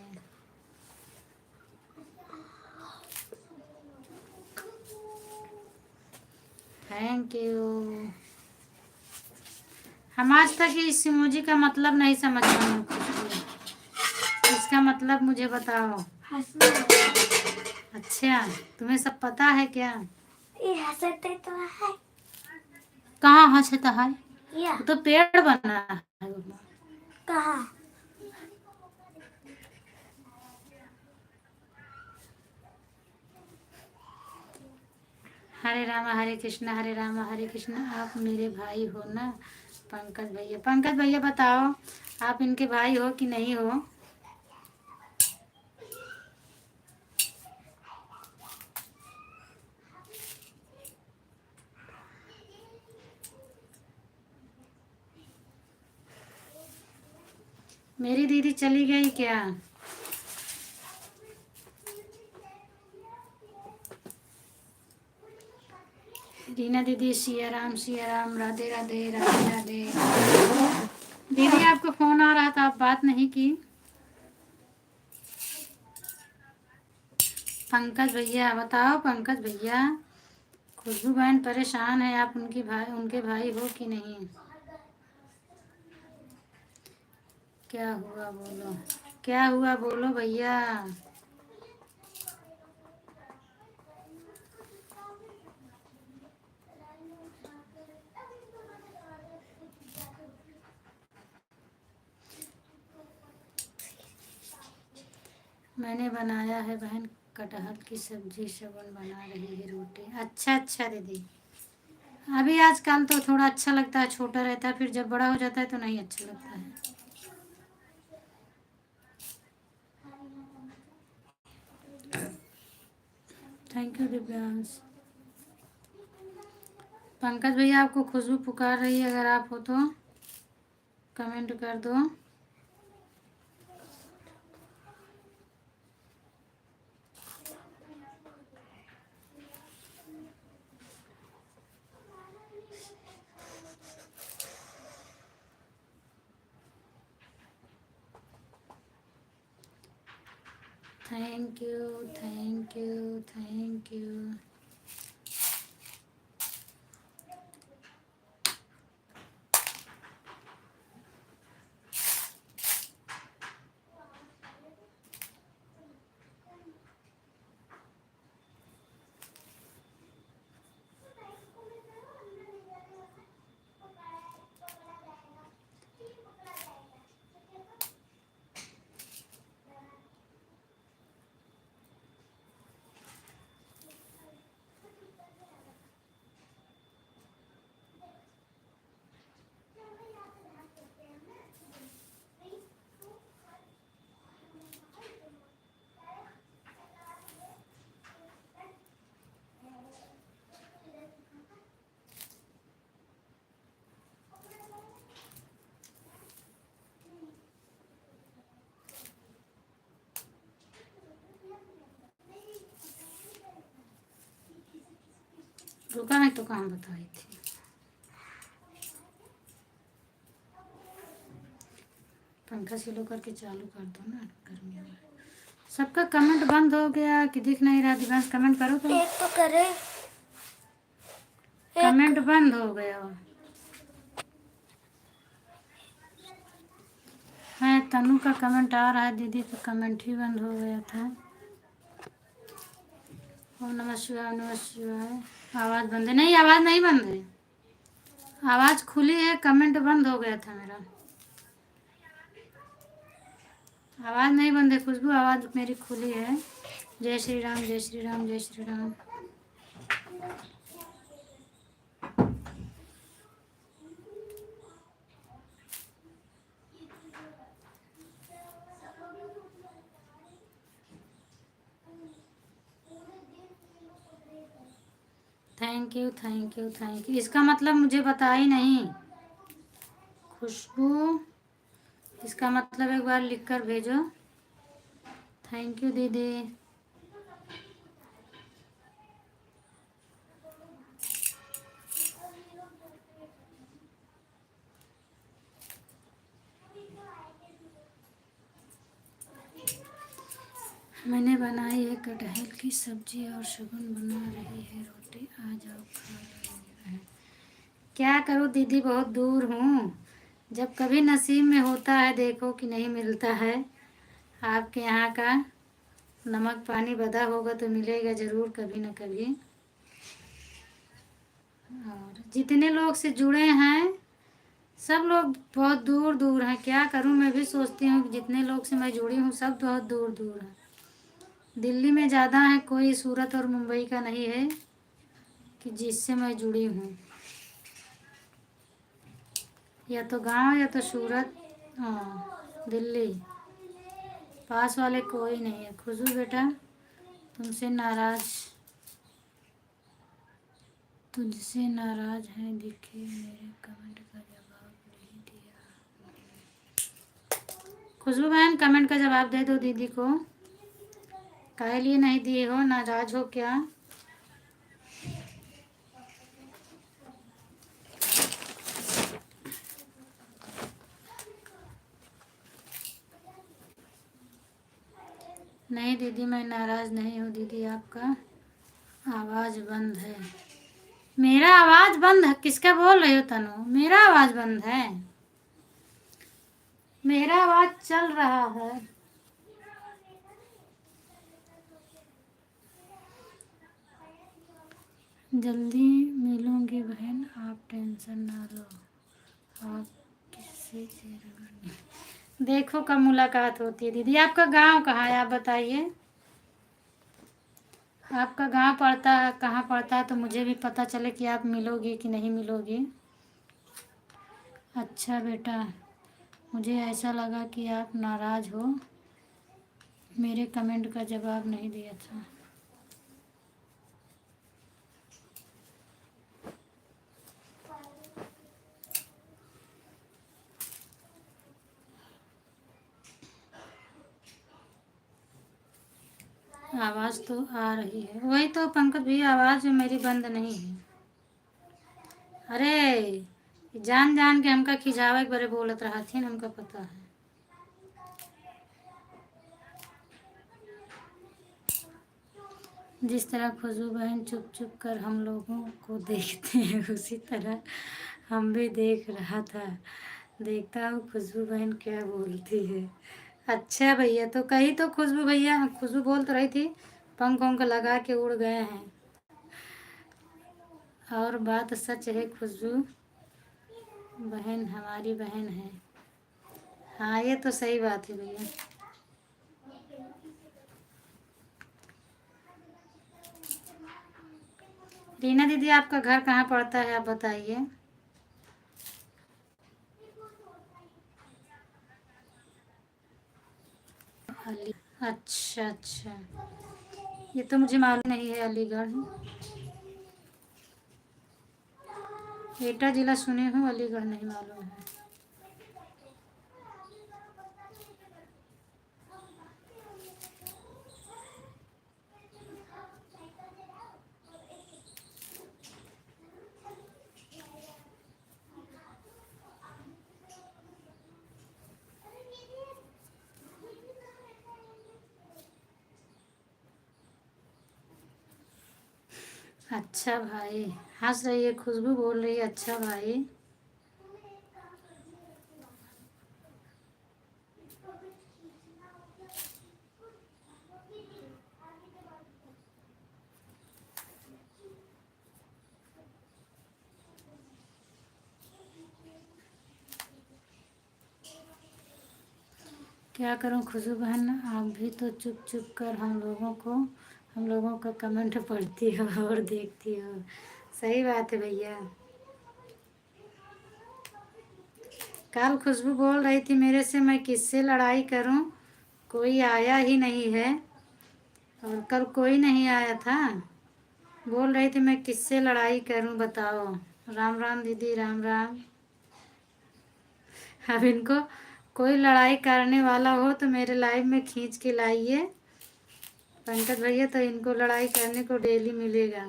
Thank you. हम आज तक इस इमोजी का मतलब नहीं समझ पाए हूँ कुछ भी। इसका मतलब मुझे बताओ। अच्छा, तुम्हें सब पता है क्या? ये हंसते तो है। कहाँ हंसता है? या वो तो पेड़ बना है। कहाँ? हरे रामा हरे कृष्णा हरे रामा हरे कृष्णा। आप मेरे भाई हो ना पंकज भैया? पंकज भैया बताओ, आप इनके भाई हो कि नहीं हो? मेरी दीदी चली गई क्या? रीना दीदी सिया राम राधे राधे राधे राधे। दीदी आपको फोन आ रहा था, आप बात नहीं की। पंकज भैया बताओ, पंकज भैया खुशबू बहन परेशान है, आप उनके भाई हो कि नहीं? क्या हुआ बोलो, क्या हुआ बोलो भैया। मैंने बनाया है बहन कटहल की सब्जी, शगुन बना रही है रोटी। अच्छा अच्छा दीदी, अभी आजकल तो थोड़ा अच्छा लगता है, छोटा रहता है, फिर जब बड़ा हो जाता है तो नहीं अच्छा लगता है। Thank you Divyansh. पंकज भैया आपको खुशबू पुकार रही है, अगर आप हो तो कमेंट कर दो। Thank you thank you thank you. रुका नहीं तो काम बताई थी। पंखा स्लो करके चालू कर दो ना, गर्मी में। सबका कमेंट बंद हो गया कि दिख नहीं रहा? दिव्यांश कमेंट करो तो। एक तो करे। कमेंट बंद हो गया है। तनु का कमेंट आ रहा है, दीदी का कमेंट ही बंद हो गया था। ओम नमः शिवाय ओम नमः शिवाय। आवाज़ बंद है? नहीं, आवाज़ नहीं बंद है, आवाज़ खुली है, कमेंट बंद हो गया था मेरा। आवाज़ नहीं बंद है खुशबू, आवाज़ मेरी खुली है। जय श्री राम जय श्री राम जय Shri Ram. Thank you thank you thank you. इसका मतलब मुझे बता ही नहीं खुशबू, इसका मतलब एक बार लिख कर भेजो। थैंक यू दीदी। मैंने बनाई है कटहल की सब्जी और शगुन बना रही है रोटी, आ जाओ खा लो। क्या करूँ दीदी, बहुत दूर हूँ। जब कभी नसीब में होता है देखो कि नहीं मिलता है। आपके यहाँ का नमक पानी बदा होगा तो मिलेगा ज़रूर कभी न कभी। और जितने लोग से जुड़े हैं सब लोग बहुत दूर दूर हैं। क्या करूं, मैं भी सोचती हूँ कि जितने लोग से मैं जुड़ी हूँ सब बहुत दूर दूर हैं। दिल्ली में ज़्यादा है, कोई सूरत और मुंबई का नहीं है कि जिससे मैं जुड़ी हूँ। या तो गांव या तो सूरत, हाँ दिल्ली। पास वाले कोई नहीं है। खुशबू बेटा तुमसे नाराज़, तुझसे नाराज़ हैं, दिखे मेरे कमेंट का जवाब नहीं दिया। खुशबू बहन कमेंट का जवाब दे दो दीदी को। काहे लिए नहीं दिए हो, नाराज हो क्या? नहीं दीदी मैं नाराज़ नहीं हूँ दीदी, आपका आवाज़ बंद है। मेरा आवाज़ बंद है? किसका बोल रही हो तनु? मेरा आवाज़ बंद है? मेरा आवाज़ चल रहा है। जल्दी मिलूंगी बहन, आप टेंशन ना लो। आप किससे देखो कब मुलाकात होती है दीदी। आपका गांव कहाँ है आप बताइए। आपका गांव पड़ता है कहाँ पड़ता है तो मुझे भी पता चले कि आप मिलोगी कि नहीं मिलोगी। अच्छा बेटा, मुझे ऐसा लगा कि आप नाराज़ हो, मेरे कमेंट का जवाब नहीं दिया था। आवाज़ तो आ रही है, वही तो पंकज भी, आवाज़ मेरी बंद नहीं है। अरे जान जान के हमका खिंचावे के बारे बोलत रहा थी ना, हमका पता है। जिस तरह खुशबू बहन चुप चुप कर हम लोगों को देखते हैं उसी तरह हम भी देख रहा था। देखता हूँ खुशबू बहन क्या बोलती है। अच्छा भैया, तो कही तो खुशबू भैया, खुशबू बोल तो रही थी पंख वंख लगा के उड़ गए हैं। और बात सच है, खुशबू बहन हमारी बहन है। हाँ ये तो सही बात है भैया। रीना दीदी आपका घर कहाँ पड़ता है आप बताइए। अली, अच्छा अच्छा, ये तो मुझे मालूम नहीं है। अलीगढ़, एटा जिला सुनी हूँ, अलीगढ़ नहीं मालूम है। अच्छा भाई, हंस रही है खुशबू, बोल रही है अच्छा भाई। क्या करूं खुशबू बहन, आप भी तो चुप चुप कर हम लोगों का कमेंट पढ़ती हो और देखती हो। सही बात है भैया। कल खुशबू बोल रही थी मेरे से मैं किससे लड़ाई करूं, कोई आया ही नहीं है। और कल कोई नहीं आया था। बोल रही थी मैं किससे लड़ाई करूं बताओ। राम राम दीदी, राम राम। अब इनको कोई लड़ाई करने वाला हो तो मेरे लाइव में खींच के लाइए पंकज भैया, तो इनको लड़ाई करने को डेली मिलेगा।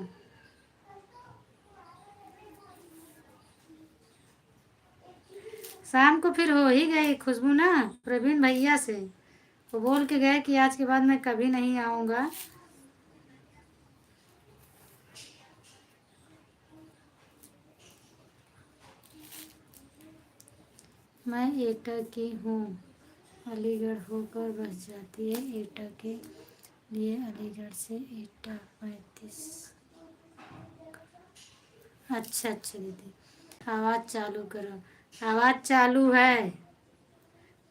शाम को फिर हो ही गई खुशबू ना प्रवीण भैया से, वो बोल के गए कि आज के बाद मैं कभी नहीं आऊँगा। मैं एटा की हूँ, अलीगढ़ होकर बस जाती है एटा के लिए, अलीगढ़ से एटा 35। अच्छा अच्छा दीदी, आवाज़ चालू करो। आवाज़ चालू है,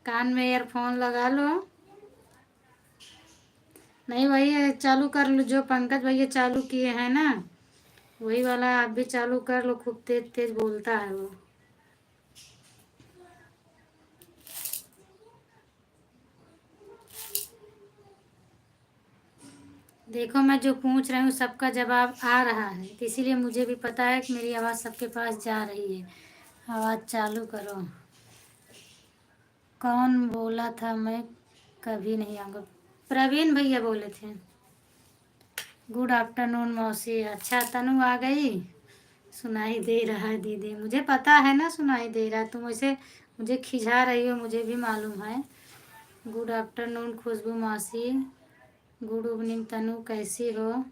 कान में ईयरफोन लगा लो। नहीं वही चालू कर लो जो पंकज भैया चालू किए हैं ना, वही वाला आप भी चालू कर लो। खूब तेज तेज बोलता है वो। देखो मैं जो पूछ रही हूँ सबका जवाब आ रहा है, तो इसीलिए मुझे भी पता है कि मेरी आवाज़ सबके पास जा रही है। आवाज़ चालू करो। कौन बोला था मैं कभी नहीं आऊँगा? प्रवीण भैया बोले थे। गुड आफ्टरनून मौसी। अच्छा तनु आ गई, सुनाई दे रहा है दीदी, मुझे पता है ना सुनाई दे रहा है। तुम वैसे मुझे खिझा रही हो, मुझे भी मालूम है। गुड आफ्टरनून खुशबू मौसी। गुड इवनिंग तनु, कैसी हो?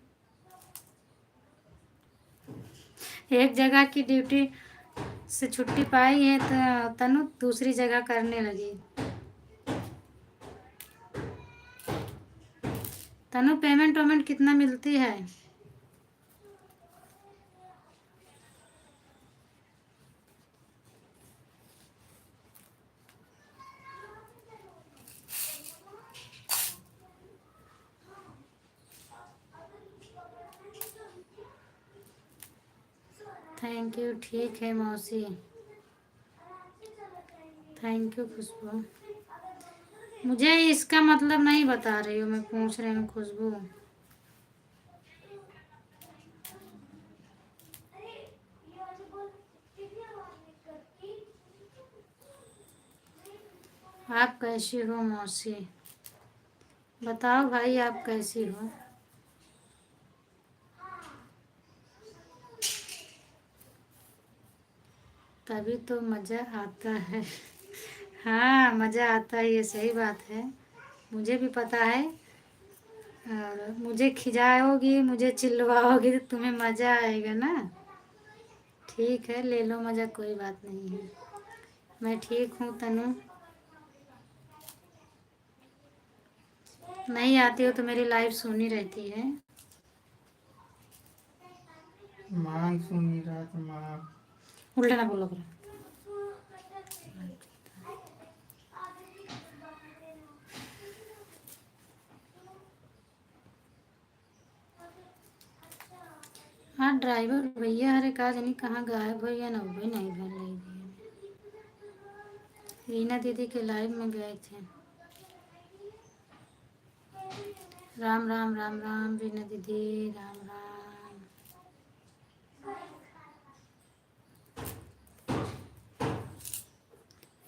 एक जगह की ड्यूटी से छुट्टी पाई है तो तनु दूसरी जगह करने लगी। तनु पेमेंट वेमेंट कितना मिलती है? Thank you. ठीक है मौसी, थैंक यू खुशबू। मुझे इसका मतलब नहीं बता रही हो, मैं पूछ रही हूँ खुशबू। आप कैसी हो मौसी? बताओ भाई आप कैसी हो? तभी तो मज़ा आता है। हाँ मज़ा आता है, ये सही बात है, मुझे भी पता है। और मुझे खिजाओगी, मुझे चिल्लवाओगी तो तुम्हें मज़ा आएगा ना। ठीक है ले लो मज़ा, कोई बात नहीं है। मैं ठीक हूँ तनु। नहीं आती हो तो मेरी लाइफ सुनी रहती है। मांग सुन नहीं रहा था माँ। उल्टा ना बोलो करो। हाँ ड्राइवर भैया हरे कहा जानी कहाँ गायब हो या ना, वो भी नहीं भर रही थी। रीना दीदी के लाइव में गए थे। राम राम राम राम रीना दीदी, राम राम।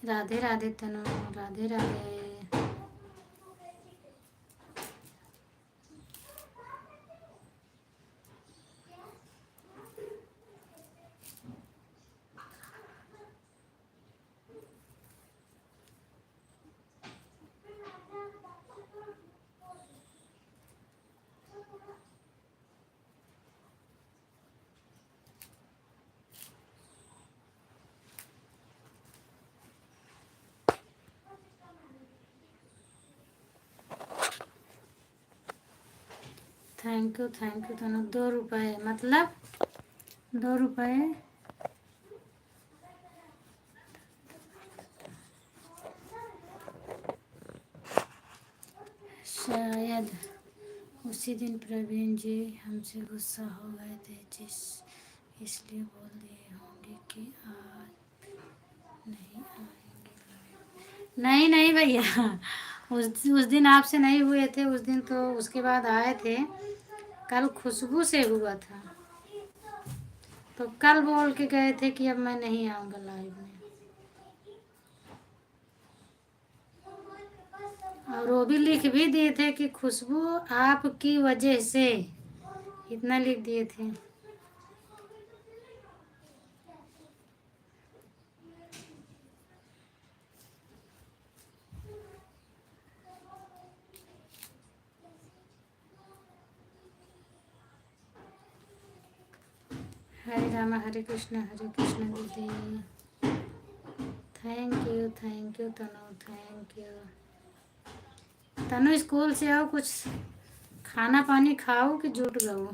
राधे राधे तनु, राधे राधे। थैंक यू तनु। 2 रुपये मतलब 2 रुपये। शायद उसी दिन प्रवीण जी हमसे गुस्सा हो गए थे, इसलिए बोल दिए होंगे कि आज नहीं आएंगे। नहीं नहीं भैया, उस दिन आपसे नहीं हुए थे, उस दिन तो उसके बाद आए थे। कल खुशबू से हुआ था, तो कल बोल के गए थे कि अब मैं नहीं आऊँगा लाइव में। और वो भी लिख भी दिए थे कि खुशबू आपकी वजह से, इतना लिख दिए थे। हरे कृष्ण दीदी। Thank you Tanu, thank you. Tanu school से आओ, कुछ खाना पानी खाओ कि जुट गओ।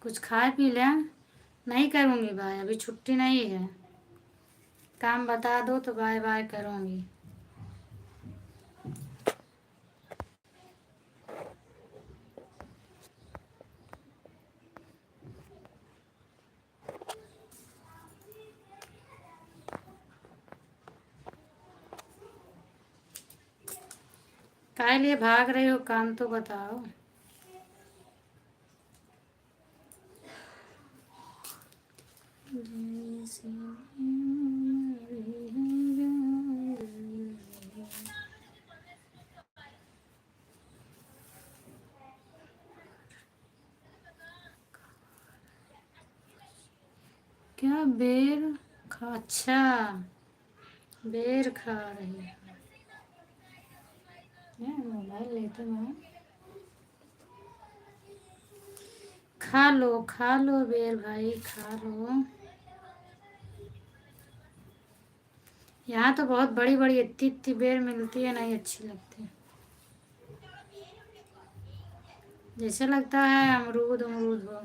कुछ खा पी ले। नहीं करूँगी बाय, अभी छुट्टी नहीं है। काम बता दो तो बाय बाय करूँगी। काहे लिए भाग रहे हो, काम तो बताओ। क्या अच्छा, बेर खा रही है। मोबाइल लेते मैं। खा लो बेर भाई, खा लो। यहाँ तो बहुत बड़ी बड़ी इतनी इतनी बेर मिलती है, नहीं अच्छी लगती। जैसे लगता है अमरूद अमरूद हो।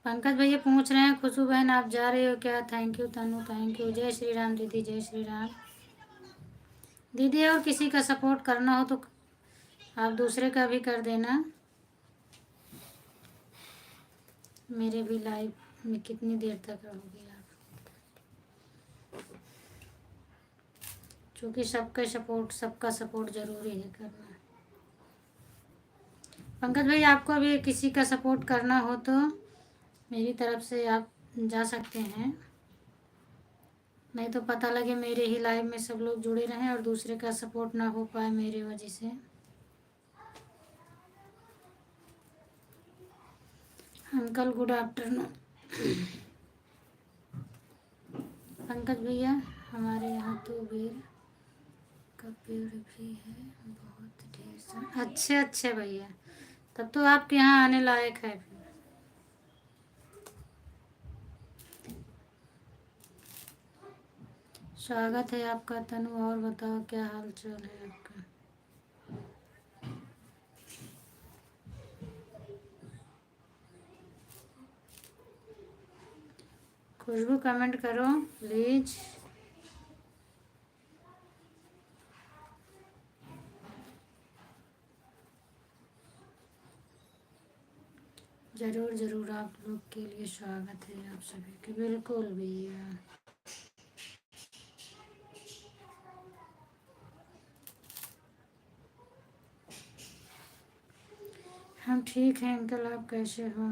पंकज भैया पूछ रहे हैं, खुशबू बहन आप जा रहे हो क्या? Thank you Tanu, thank you. जय श्री राम दीदी, जय श्री राम दीदी। और किसी का सपोर्ट करना हो तो आप दूसरे का भी कर देना। मेरे भी लाइव में कितनी देर तक रहोगे आप? क्योंकि सबका सपोर्ट ज़रूरी है करना। पंकज भाई आपको भी किसी का सपोर्ट करना हो तो मेरी तरफ से आप जा सकते हैं। नहीं तो पता लगे मेरे ही लाइव में सब लोग जुड़े रहें और दूसरे का सपोर्ट ना हो पाए मेरे वजह से। Uncle good afternoon. पंकज भैया हमारे यहाँ तो बेर का पेड़ भी है, बहुत ढेर सारा। अच्छे अच्छे भैया, तब तो आपके यहाँ आने लायक है। फिर स्वागत है आपका तनु। और बताओ क्या हाल चाल है आपका? खुशबू कमेंट करो प्लीज। ज़रूर ज़रूर, आप लोग के लिए स्वागत है आप सभी के। बिल्कुल भैया। हम ठीक हैं अंकल, आप कैसे हो?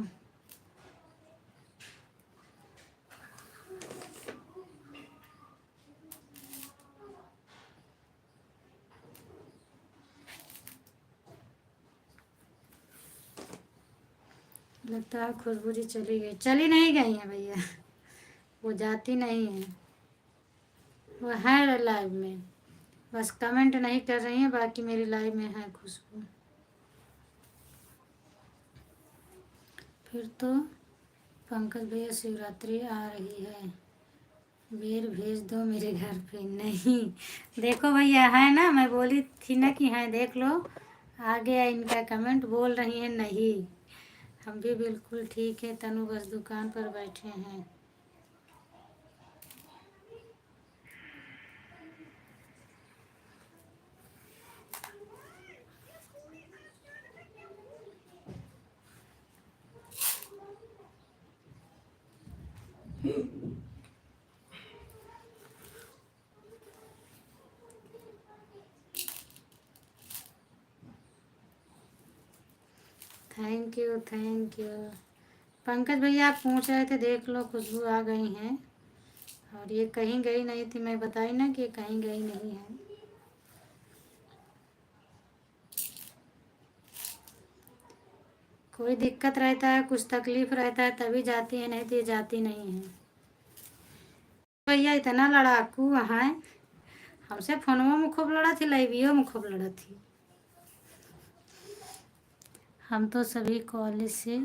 लगता है खुशबू जी चली नहीं गई हैं भैया। वो जाती नहीं है, वो है लाइव में, बस कमेंट नहीं कर रही हैं। बाकी मेरी लाइव में है खुशबू। फिर तो पंकज भैया शिवरात्रि आ रही है, बेर भेज दो मेरे घर पे। नहीं, देखो भैया है ना, मैं बोली थी ना कि है, देख लो आ गया इनका कमेंट। बोल रही हैं नहीं। हम भी बिल्कुल ठीक है तनु, बस दुकान पर बैठे हैं। Thank you thank you. Pankaj भैया आप पूछ रहे थे, देख लो खुशबू आ गई हैं। और ये कहीं गई नहीं थी, मैं बताई ना कि कहीं गई नहीं है। कोई दिक्कत रहता है, कुछ तकलीफ रहता है तभी जाती है, नहीं तो ये जाती नहीं है। भैया इतना लड़ाकू है, हमसे फोनवो में खूब लड़ा थी, लाइवियो में खूब लड़ा थी। हम तो सभी कॉलेज से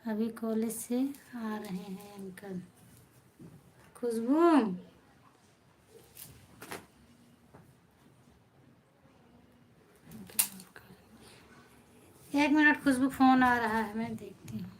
अभी कॉलेज से आ रहे हैं अंकल। खुशबू, 1 मिनट खुशबू, फोन आ रहा है, मैं देखती हूँ।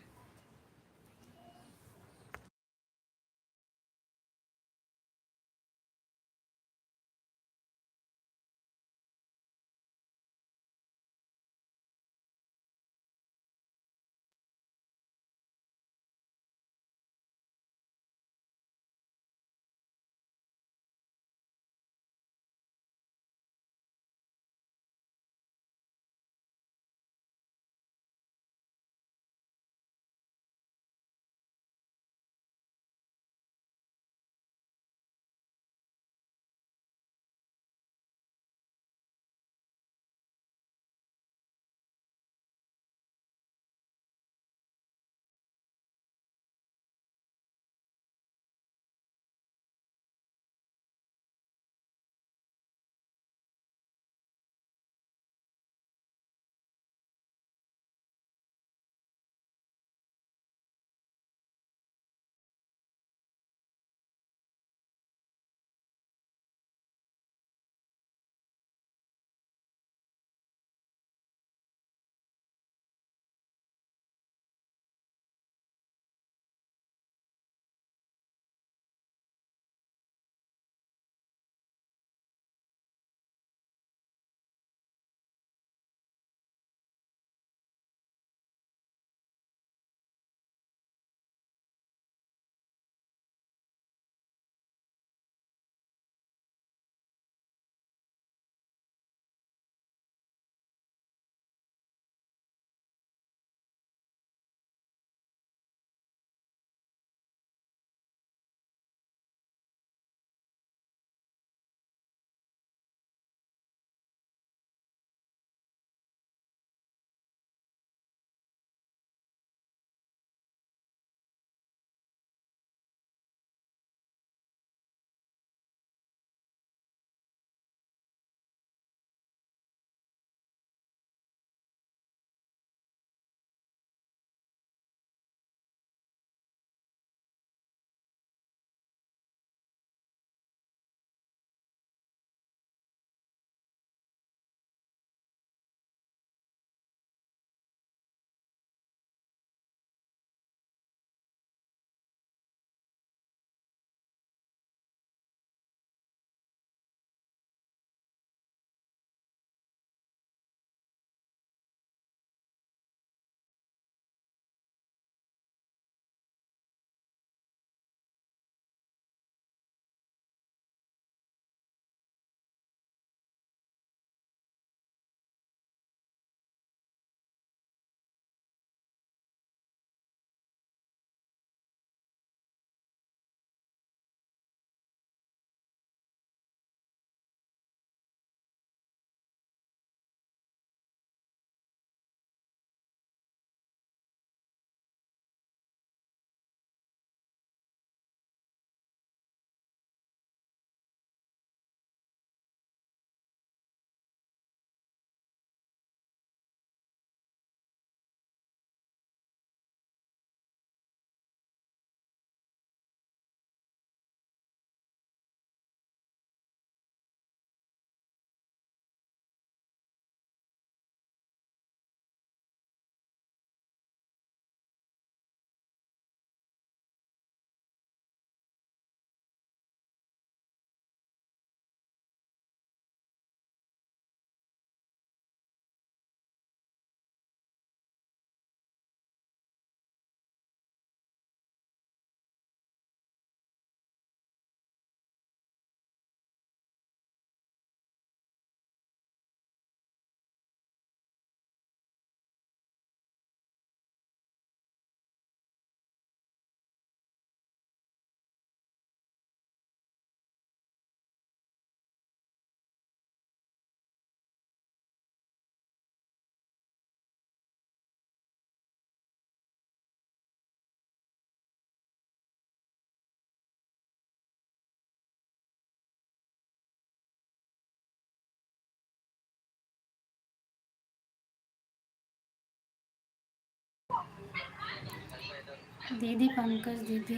दीदी पंकज दीदी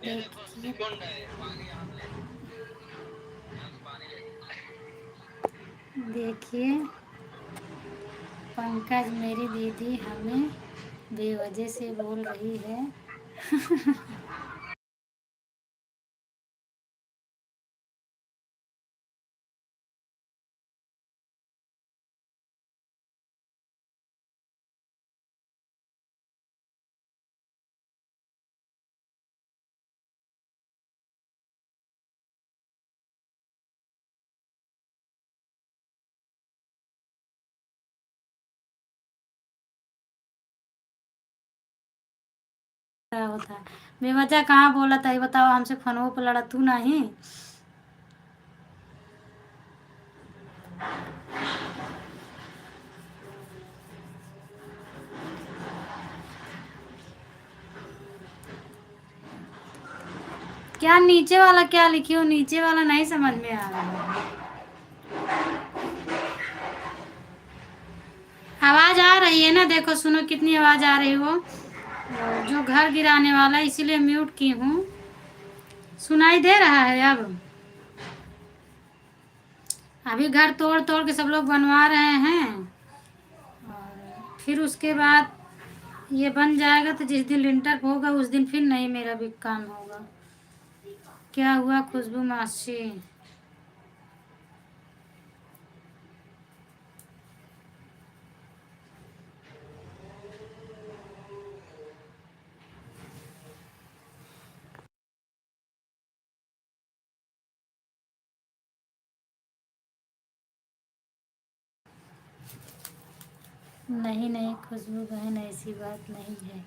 देखिए, देखिए पंकज मेरी दीदी हमें बेवजह से बोल रही है। क्या होता है बेवजह कहाँ बोला था, ये बताओ, हमसे फोनवो पर लड़ा तू नहीं। क्या नीचे वाला क्या लिखी हो, नीचे वाला नहीं समझ में आ रहा है। आवाज आ रही है ना, देखो सुनो कितनी आवाज आ रही हो। जो घर गिराने वाला इसीलिए म्यूट की हूँ। सुनाई दे रहा है अब? अभी घर तोड़ तोड़ के सब लोग बनवा रहे हैं, और फिर उसके बाद ये बन जाएगा तो जिस दिन लिंटर होगा उस दिन फिर नहीं मेरा भी काम होगा। क्या हुआ खुशबू मासी? नहीं नहीं खुशबू बहन, ऐसी बात नहीं है,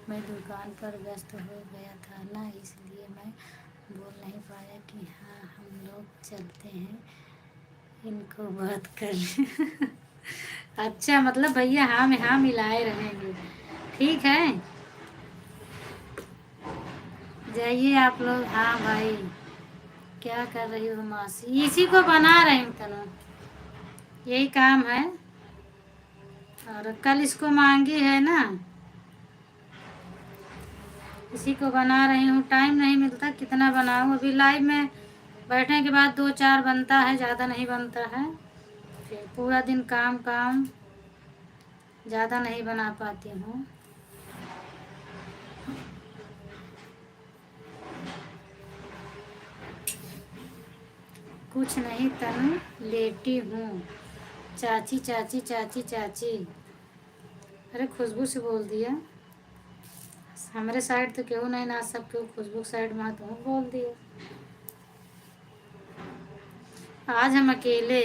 मैं दुकान पर व्यस्त हो गया था ना, इसलिए मैं बोल नहीं पाया कि हाँ हम लोग चलते हैं, इनको बात कर लें। अच्छा, मतलब भैया हाँ में हाँ मिलाए रहेंगे, ठीक है। जाइए आप लोग। हाँ भाई, क्या कर रही हो मासी? इसी को बना रही हूँ तनु, यही काम है। और कल इसको मांगी है ना, इसी को बना रही हूँ। टाइम नहीं मिलता, कितना बनाऊँ। अभी लाइव में बैठने के बाद 2-4 बनता है, ज़्यादा नहीं बनता है। फिर पूरा दिन काम काम, ज़्यादा नहीं बना पाती हूँ। कुछ नहीं तनु, लेटी हूँ। चाची चाची चाची चाची, अरे खुशबू से बोल दिया। हमारे साइड तो क्यों नहीं ना, सब क्यों खुशबू साइड में तो बोल दिया। आज हम अकेले,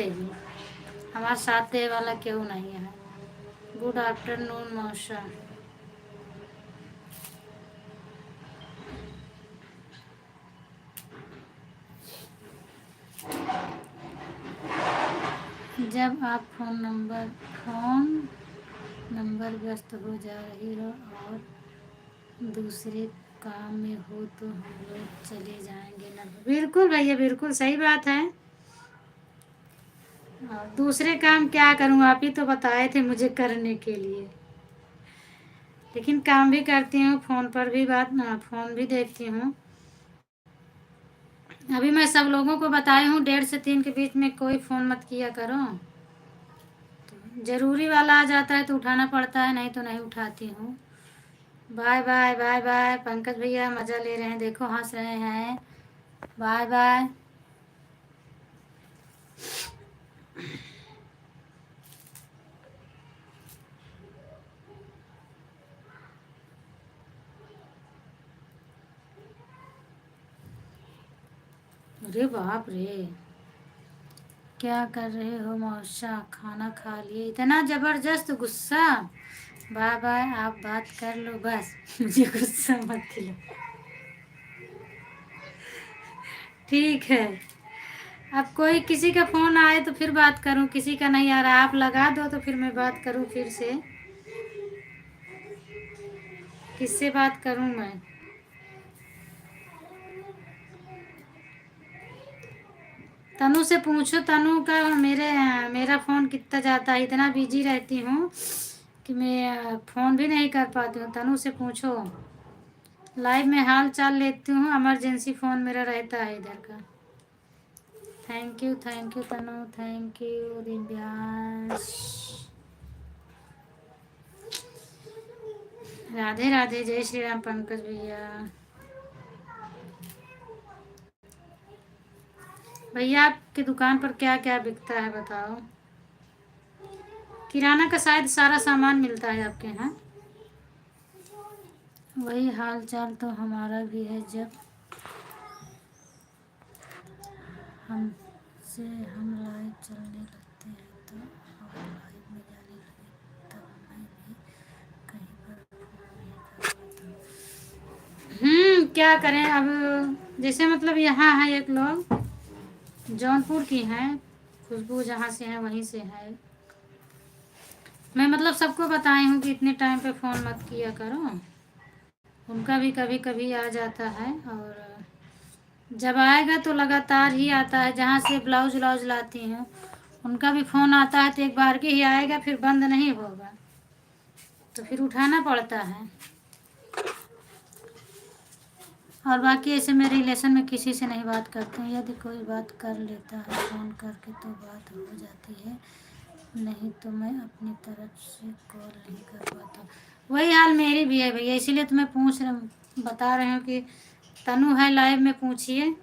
हमारे साथ दे वाला क्यों नहीं है। गुड आफ्टरनून मौसा। जब आप फोन नंबर व्यस्त हो जा रही हो और दूसरे काम में हो तो हम लोग चले जाएंगे ना। बिल्कुल भैया, बिल्कुल सही बात है। और दूसरे काम क्या करूँ, आप ही तो बताए थे मुझे करने के लिए। लेकिन काम भी करती हूँ, फ़ोन पर भी फ़ोन भी देखती हूँ। अभी मैं सब लोगों को बताई हूँ 1:30 से 3 के बीच में कोई फ़ोन मत किया करो। तो ज़रूरी वाला आ जाता है तो उठाना पड़ता है, नहीं तो नहीं उठाती हूँ। Bye bye bye bye. Pankaj भैया मज़ा ले रहे हैं, देखो हंस रहे हैं। Bye bye. अरे बाप रे, क्या कर रहे हो मौसा? खाना खा लिए? इतना ज़बरदस्त गुस्सा? बाय बाय, आप बात कर लो बस, मुझे गुस्सा मत दिलाओ। ठीक है, अब कोई किसी का फ़ोन आए तो फिर बात करूं, किसी का नहीं आ रहा, आप लगा दो तो फिर मैं बात करूं फिर से। किससे बात करूं मैं? तनु से पूछो, तनु का मेरा फ़ोन कितना जाता है, इतना बिजी रहती हूँ कि मैं फ़ोन भी नहीं कर पाती हूँ। तनु से पूछो, लाइव में हाल चाल लेती हूँ, इमरजेंसी फ़ोन मेरा रहता है इधर का। Thank you Tanu, thank you Divyansh. Radhe Radhe, जय श्री राम पंकज भैया। भैया आपकी दुकान पर क्या क्या बिकता है बताओ। किराना का शायद सारा सामान मिलता है आपके यहाँ। वही हाल चाल तो हमारा भी है, जब हम लाइव चलने लगते हैं तो और लाइव में जाने लगे तब मैं भी कहीं पर फोन नहीं कर पाता हूँ। क्या करें अब, जैसे मतलब यहाँ है एक लोग जौनपुर की हैं, खुशबू जहाँ से है वहीं से है। मैं मतलब सबको बताई हूँ कि इतने टाइम पे फ़ोन मत किया करो। उनका भी कभी कभी आ जाता है, और जब आएगा तो लगातार ही आता है। जहाँ से ब्लाउज व्लाउज लाती हैं उनका भी फ़ोन आता है, तो एक बार के ही आएगा, फिर बंद नहीं होगा, तो फिर उठाना पड़ता है। और बाकी ऐसे मैं रिलेशन में किसी से नहीं बात करती हूँ। यदि कोई बात कर लेता है फ़ोन करके तो बात हो जाती है, नहीं तो मैं अपनी तरफ से कॉल नहीं कर पाता। वही हाल मेरी भी है भैया, इसीलिए तो मैं बता रही हूँ कि तनु है लाइव में, पूछिए।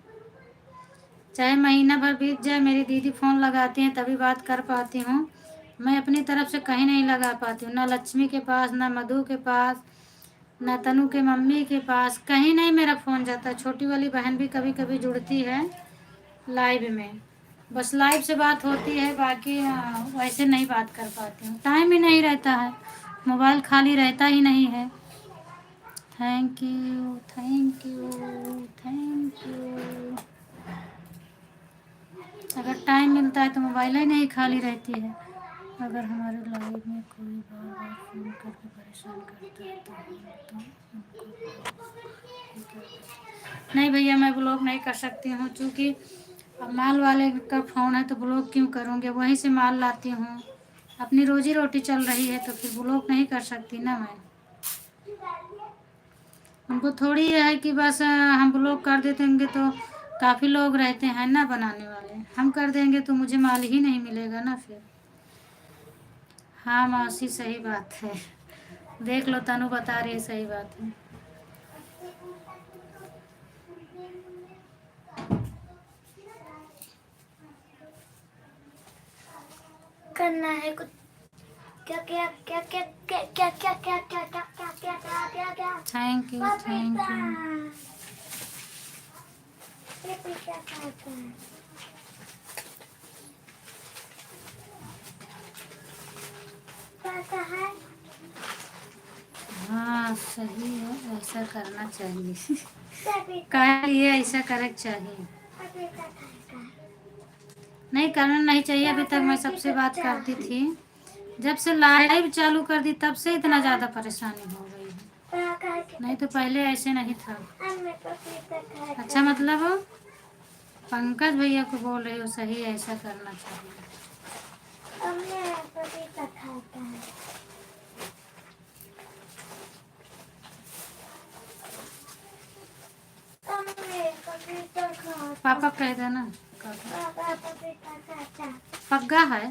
चाहे महीना भर बीत जाए, मेरी दीदी फ़ोन लगाती हैं तभी बात कर पाती हूँ। मैं अपनी तरफ से कहीं नहीं लगा पाती हूँ, ना लक्ष्मी के पास, ना मधु के पास, ना तनु के मम्मी के पास, कहीं नहीं मेरा फ़ोन जाता। छोटी वाली बहन भी कभी कभी जुड़ती है लाइव में, बस लाइव से बात होती है, बाकी वैसे नहीं बात कर पाती हूँ। टाइम ही नहीं रहता है, मोबाइल खाली रहता ही नहीं है। Thank you thank you thank you. अगर टाइम मिलता है तो मोबाइल ही नहीं खाली रहती है। अगर हमारे लाइव में कोई बार बार फ़ोन करके परेशान करता है तो हम तो उनको नहीं भैया, मैं ब्लॉक नहीं कर सकती हूँ, क्योंकि अब माल वाले का फ़ोन है तो ब्लॉक क्यों करूँगी। वहीं से माल लाती हूँ, अपनी रोजी रोटी चल रही है, तो फिर ब्लॉक नहीं कर सकती ना मैं। उनको थोड़ी है कि बस हम ब्लॉक कर देते होंगे तो काफ़ी लोग रहते हैं ना बनाने वाले, हम कर देंगे तो मुझे माल ही नहीं मिलेगा ना फिर। हाँ मौसी, सही बात है, देख लो तनु बता रही है, सही बात है। करना है कुछ। क्या क्या क्या क्या क्या क्या क्या क्या क्या क्या क्या क्या क्या क्या क्या। Thank you thank you. ये क्या करता है? पता है? हाँ सही है, ऐसा करना चाहिए। सभी कह लिए ऐसा करे चाहिए, सभी का करता है। नहीं करना नहीं चाहिए। अभी तक मैं सबसे बात करती थी, जब से लाइव चालू कर दी तब से इतना ज़्यादा परेशानी हो गई है, नहीं तो पहले ऐसे नहीं था। अच्छा मतलब पंकज भैया को बोल रही हो, सही है, ऐसा करना चाहिए। पापा कह देना पग्गा है।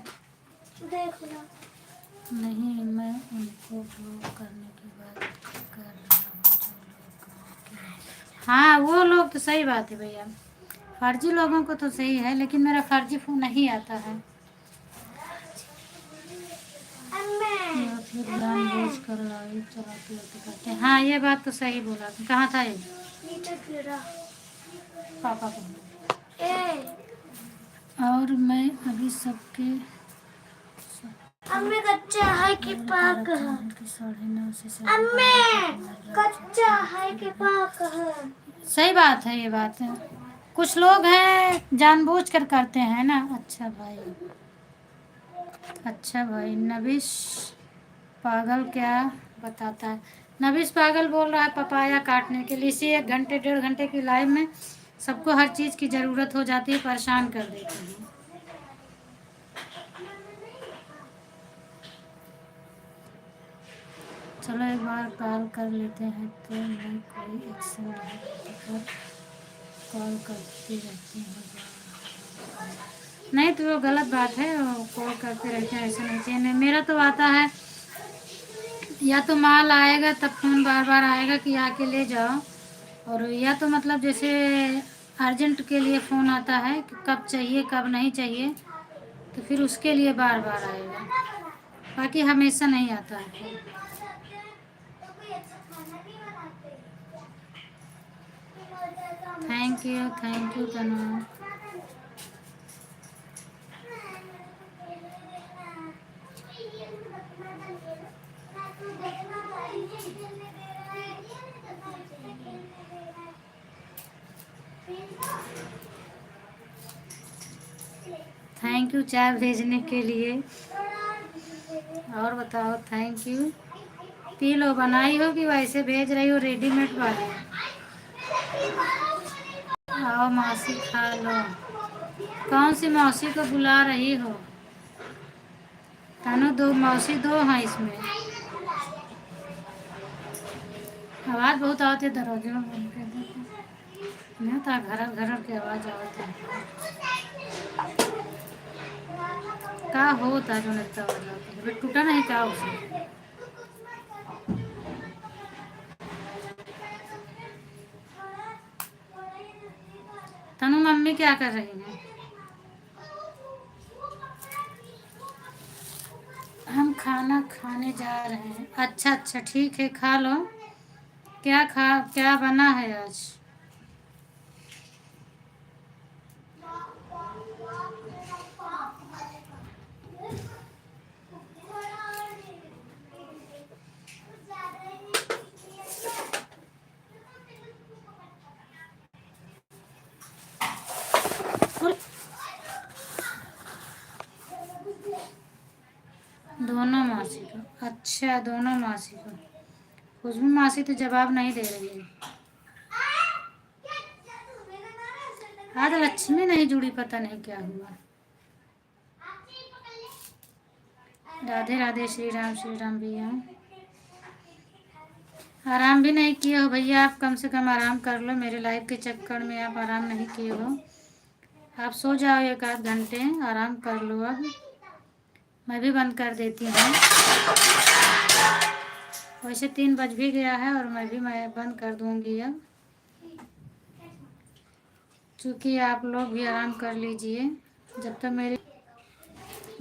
देख लो। नहीं, मैं उनको ब्लॉक करने की बात कर रहा हूँ जो लोग गाँव के। हाँ वो लोग तो सही बात है भैया, फर्जी लोगों को तो सही है, लेकिन मेरा फर्जी फ़ोन नहीं आता है, या फिर जानबूझ कर लाइव चलाते करते हैं। हाँ ये बात तो सही बोला। कहाँ था ये? पापा को। और मैं अभी सबके अम्मे कच्चा है कि पाक है? कि 9:30 से अम्मे कच्चा है कि पाक है? सही बात है, ये बात है। कुछ लोग हैं जानबूझ कर करते हैं ना। अच्छा भाई, अच्छा भाई। नबिश पागल क्या बताता है? नबिश पागल बोल रहा है पपाया काटने के लिए। इसी 1 घंटे 1.5 घंटे की लाइव में सबको हर चीज़ की ज़रूरत हो जाती है, परेशान कर देती है। चलो एक बार कॉल कर लेते हैं, तो मैं कोई एक्शन नहीं लेती पर कॉल करती रहती हूँ। नहीं तो वो गलत बात है, वो कॉल करते रहते हैं, ऐसा नहीं चाहिए। नहीं, मेरा तो आता है, या तो माल आएगा तब फ़ोन बार बार आएगा कि आके ले जाओ, और या तो मतलब जैसे अर्जेंट के लिए फ़ोन आता है कि कब चाहिए कब नहीं चाहिए, तो फिर उसके लिए बार बार आएगा, बाकी हमेशा नहीं आता है फ़ोन। तो कोई अच्छा खाना नहीं बनाते क्या? Thank you Tanu. Thank you चाय भेजने के लिए। और बताओ, थैंक यू। पी लो, बनाई हो कि वैसे भेज रही हो रेडीमेड वाले? आओ मौसी खा लो। कौन सी मौसी को बुला रही हो? तनु दो मौसी दो हैं इसमें। आवाज़ बहुत आती है, दरवाजे में बंद कर दो। नहीं था, घर घर की आवाज़ आती है। का होता जो नहीं आवाज़ आती है, टूटा नहीं का उसे? तनु मम्मी क्या कर रही हैं? हम खाना खाने जा रहे हैं। अच्छा अच्छा, ठीक है, खा लो। क्या बना है आज? दोनों मासी को? अच्छा, दोनों मासी को। खुशबू मासी तो जवाब नहीं दे रही है। आज लक्ष्मी नहीं जुड़ी, पता नहीं क्या हुआ। राधे राधे, श्री राम भैया। आराम भी नहीं किए हो भैया आप, कम से कम आराम कर लो। मेरे लाइफ के चक्कर में आप आराम नहीं किए हो। आप सो जाओ, एक आध घंटे आराम कर लो। अब मैं भी बंद कर देती हूँ। वैसे 3 बज भी गया है और मैं बंद कर दूँगी अब, क्योंकि आप लोग भी आराम कर लीजिए। जब तक मेरी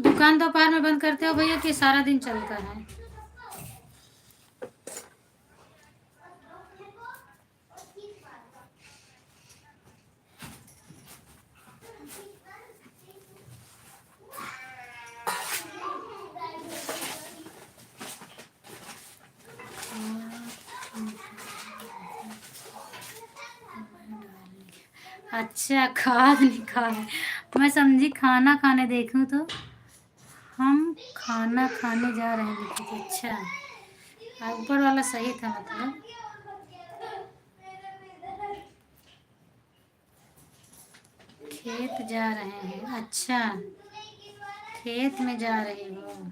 दुकान दोपहर में बंद करते हो भैया कि सारा दिन चलता है? अच्छा, खाद निकाल। मैं समझी खाना खाने देखूं तो। हम खाना खाने जा रहे हैं तो। अच्छा, ऊपर वाला सही था मतलब। खेत जा रहे हैं? अच्छा, खेत में जा रही हो?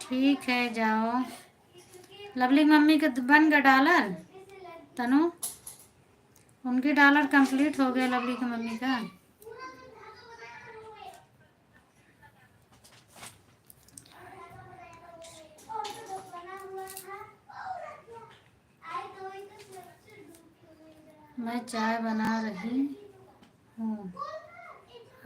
ठीक है, जाओ। लवली मम्मी का बन गया डॉलर? तनु, उनकी डॉलर कंप्लीट हो गया लवली की मम्मी का। मैं चाय बना रही हूँ,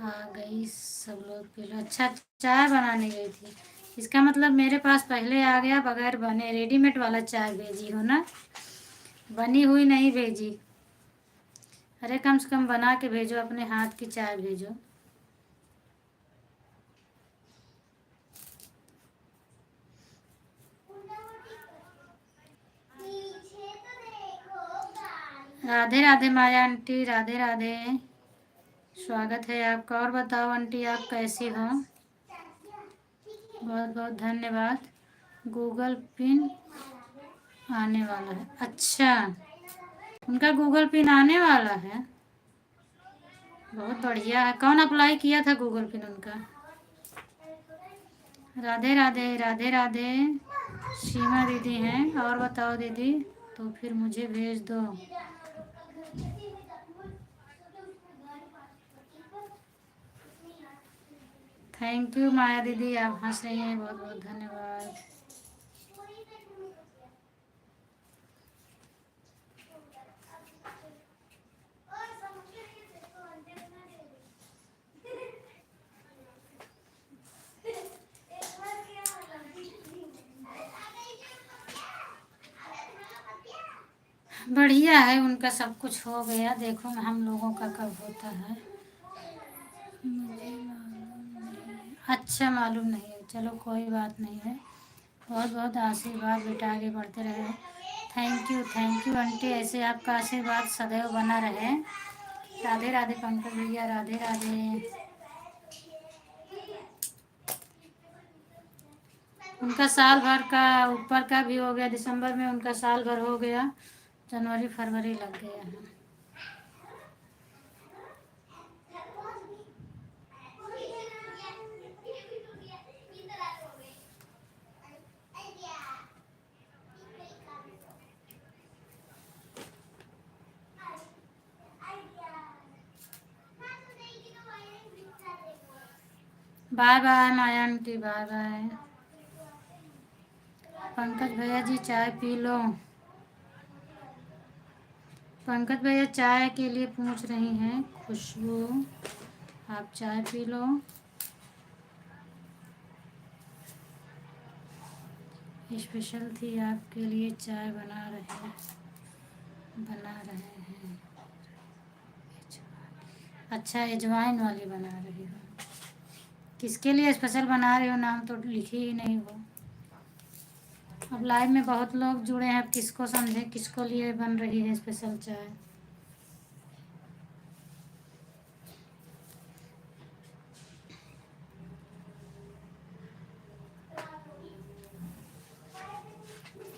आ गई सब लोग पी लो। अच्छा, चाय बनाने गई थी, इसका मतलब मेरे पास पहले आ गया बगैर बने। रेडीमेड वाला चाय भेजी हो ना, बनी हुई नहीं भेजी। अरे कम से कम बना के भेजो, अपने हाथ की चाय भेजो। राधे राधे माया आंटी, राधे राधे, स्वागत है आपका। और बताओ आंटी, आप कैसी हो? बहुत बहुत धन्यवाद। गूगल पिन आने वाला है? अच्छा, उनका गूगल पिन आने वाला है, बहुत बढ़िया है। कौन अप्लाई किया था गूगल पिन उनका? राधे राधे राधे राधे। सीमा दीदी हैं। और बताओ दीदी, तो फिर मुझे भेज दो। थैंक यू माया दीदी, आप हंस रही हैं, बहुत बहुत धन्यवाद। बढ़िया है, उनका सब कुछ हो गया। देखो हम लोगों का कब होता है। मुझे मालूम नहीं। अच्छा मालूम नहीं है, चलो कोई बात नहीं है। बहुत बहुत आशीर्वाद बेटा, आगे बढ़ते रहे। थैंक यू आंटी, ऐसे आपका आशीर्वाद सदैव बना रहे। राधे राधे पंकज भैया, राधे राधे। उनका साल भर का ऊपर का भी हो गया, दिसंबर में उनका साल भर हो गया, जनवरी फरवरी लग गया है। बाय बाय माया आंटी, बाय बाय। पंकज भैया जी चाय पी लो। पंकज भैया चाय के लिए पूछ रही हैं खुशबू, आप चाय पी लो। स्पेशल थी आपके लिए चाय बना रहे हैं। अच्छा, अजवाइन वाली बना रही हो। किसके लिए स्पेशल बना रही हो, नाम तो लिखी ही नहीं हो। अब लाइव में बहुत लोग जुड़े हैं, अब किसको समझे किसको लिए बन रही है स्पेशल चाय।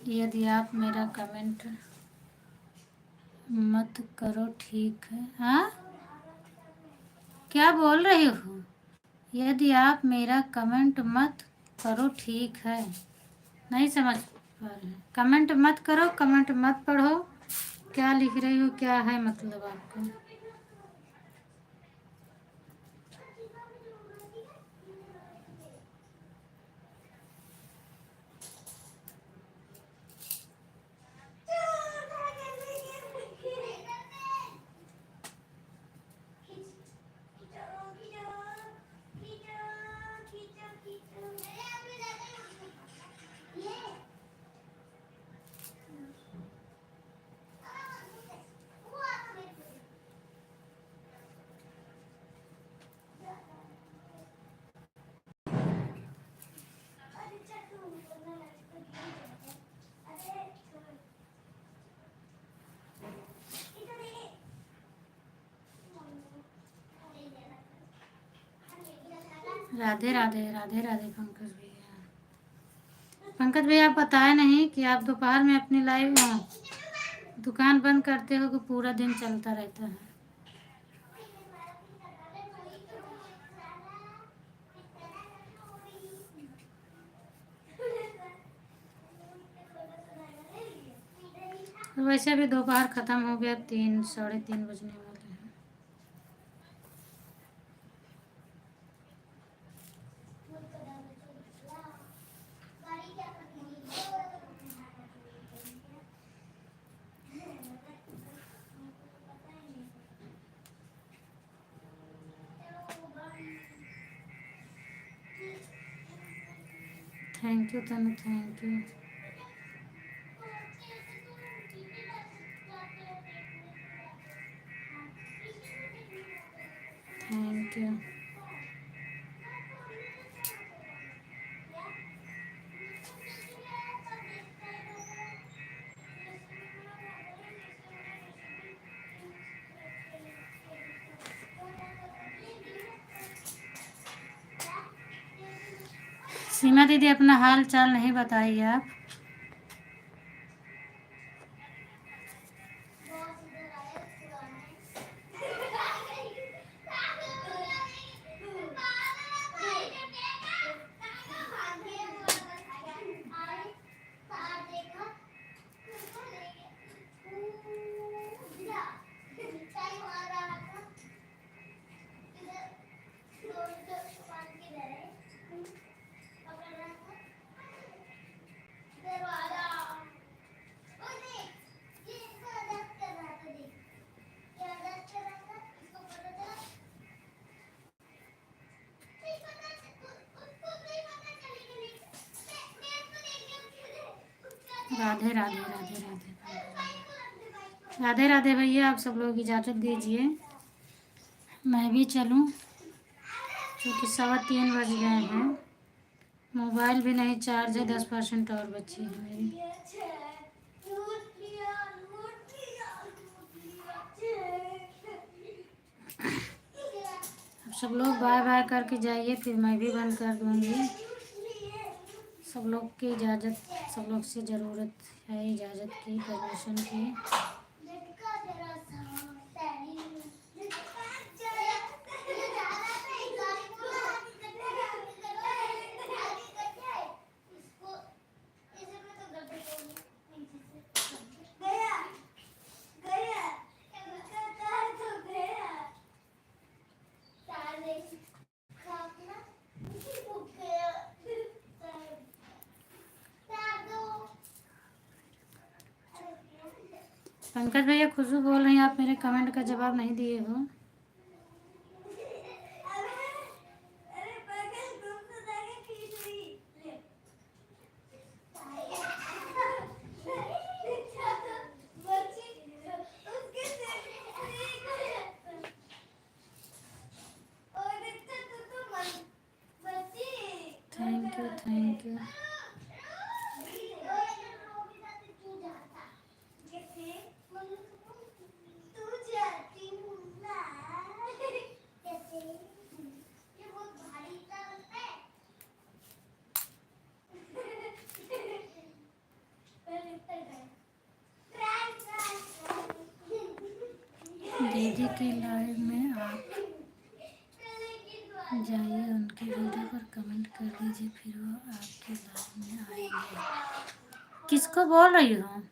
यदि आप मेरा कमेंट मत करो ठीक है। हाँ, क्या बोल रही हो? यदि आप मेरा कमेंट मत करो ठीक है। नहीं समझ पा रहे हैं। कमेंट मत करो, कमेंट मत पढ़ो, क्या लिख रही हो, क्या है मतलब आपका? राधे राधे राधे राधे पंकज भैया। पंकज भैया आप बताए नहीं कि आप दोपहर में अपनी लाइव दुकान बंद करते हो कि पूरा दिन चलता रहता है? वैसे भी दोपहर ख़त्म हो गया, 3 साढ़े 3 बजने वाले हैं। Thank you Tanu, thank you. Thank you. Seema दीदी अपना हाल चाल नहीं बताइए आप। राधे राधे राधे राधे राधे राधे भैया, आप सब लोग इजाज़त दीजिए, मैं भी चलूं, क्योंकि 3:15 बज गए हैं। मोबाइल भी नहीं चार्ज है, 10% और बची है मेरी। अब सब लोग बाय बाय करके जाइए, फिर मैं भी बंद कर दूँगी। सब लोग की इजाज़त, सब लोग से ज़रूरत है इजाज़त की, परमिशन की। पंकज भैया, खुशबू बोल रही हैं आप मेरे कमेंट का जवाब नहीं दिए हो। Thank you, thank you. दीदी के लाइव में आप जाइए, उनके वीडियो पर कमेंट कर दीजिए, फिर वो आपके लाइव में आएंगे। किसको बोल रही हो?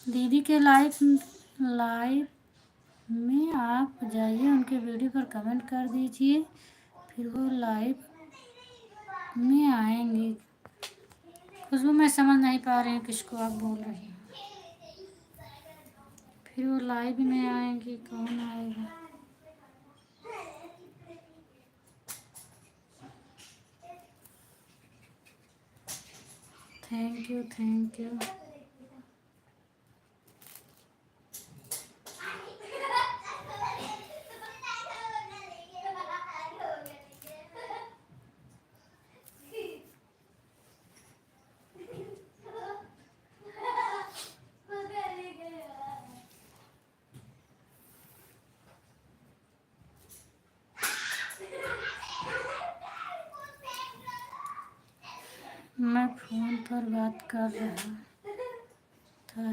दीदी के लाइव में आप जाइए, उनके वीडियो पर कमेंट कर दीजिए, फिर वो लाइव में आएंगे। खुशबू, मैं समझ नहीं पा रही हूँ किसको आप बोल रही हो। फिर वो लाइव में आएंगे, कौन आएगा? Thank you, thank you. मैं फ़ोन पर बात कर रहा था,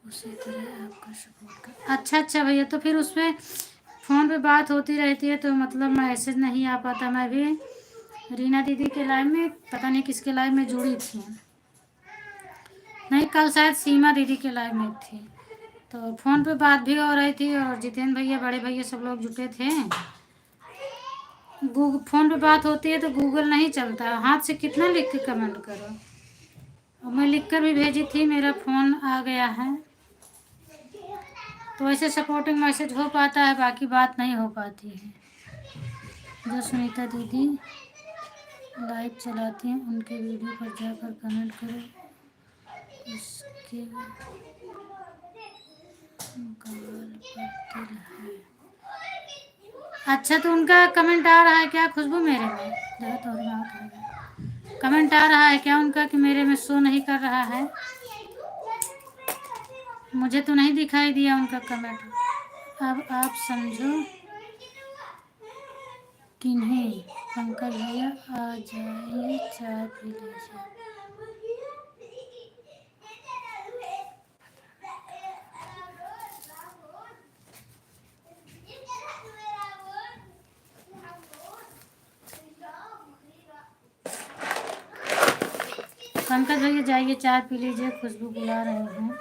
उसी तरह आपका सपोर्ट कर। अच्छा भैया, तो फिर उसमें फ़ोन पे बात होती रहती है तो मतलब मैसेज नहीं आ पाता। मैं भी रीना दीदी के लाइव में, पता नहीं किसके लाइव में जुड़ी थी, नहीं कल शायद सीमा दीदी के लाइव में थी, तो फ़ोन पे बात भी हो रही थी और जितेंद्र भैया, बड़े भैया सब लोग जुटे थे। फ़ोन पे बात होती है तो गूगल नहीं चलता, हाथ से कितना लिख के कमेंट करो। और मैं लिख कर भी भेजी थी, मेरा फ़ोन आ गया है, तो ऐसे सपोर्टिंग मैसेज हो पाता है, बाकी बात नहीं हो पाती है। जो सुनीता दीदी लाइव चलाती हैं, उनके वीडियो पर जाकर कमेंट करो, उसके गाल पर तिल है। अच्छा, तो उनका कमेंट आ रहा है क्या खुशबू मेरे में? ज़रा तो कमेंट आ रहा है क्या उनका कि मेरे में शो नहीं कर रहा है? मुझे तो नहीं दिखाई दिया उनका कमेंट। अब आप समझो किन्हें? पंकज भैया आ जाइए, चाय पी लीजिए। पंकज भैया जाइए, चाय पी लीजिए, खुशबू बुला रहे हैं।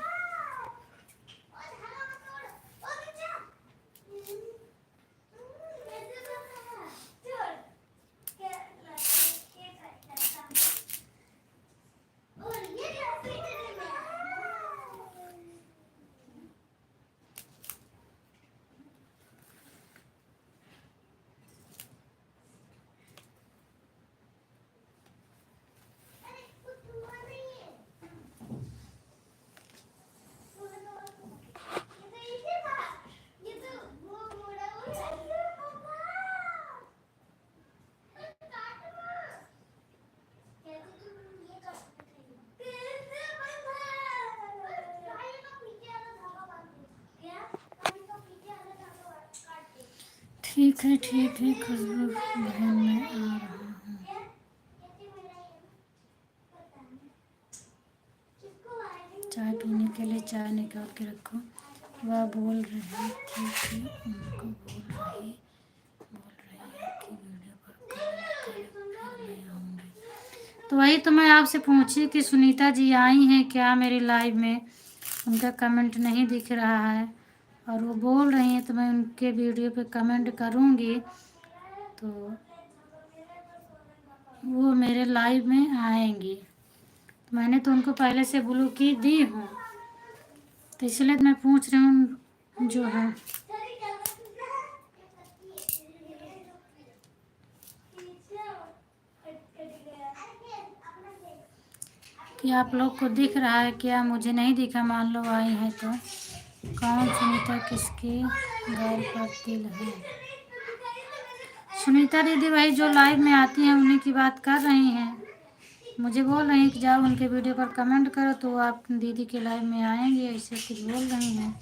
ठीक है खुशबू बहन, मैं आ रहा हूँ। चाय पीने के लिए चाय निकाल के रखो। वह बोल रही थी कि उनको बोल रही है कि वीडियो पर कमेंट करें, फिर मैं आऊँगी। तो वही तो मैं आपसे पूछी कि सुनीता जी आई हैं क्या मेरी लाइव में, उनका कमेंट नहीं दिख रहा है और वो बोल रही हैं, तो मैं उनके वीडियो पे कमेंट करूँगी तो वो मेरे लाइव में आएंगी। तो मैंने तो उनको पहले से ब्लू की दी हूँ, तो इसलिए मैं पूछ रही हूँ जो है कि आप लोग को दिख रहा है क्या, मुझे नहीं दिखा। मान लो आई है तो कौन सुनीता किसके घर पर तिल है। सुनीता दीदी वही जो लाइव में आती हैं उन्हीं की बात कर रही हैं। मुझे बोल रही हैं कि जाओ उनके वीडियो पर कमेंट करो तो आप दीदी के लाइव में आएंगे, ऐसे कुछ बोल रही हैं।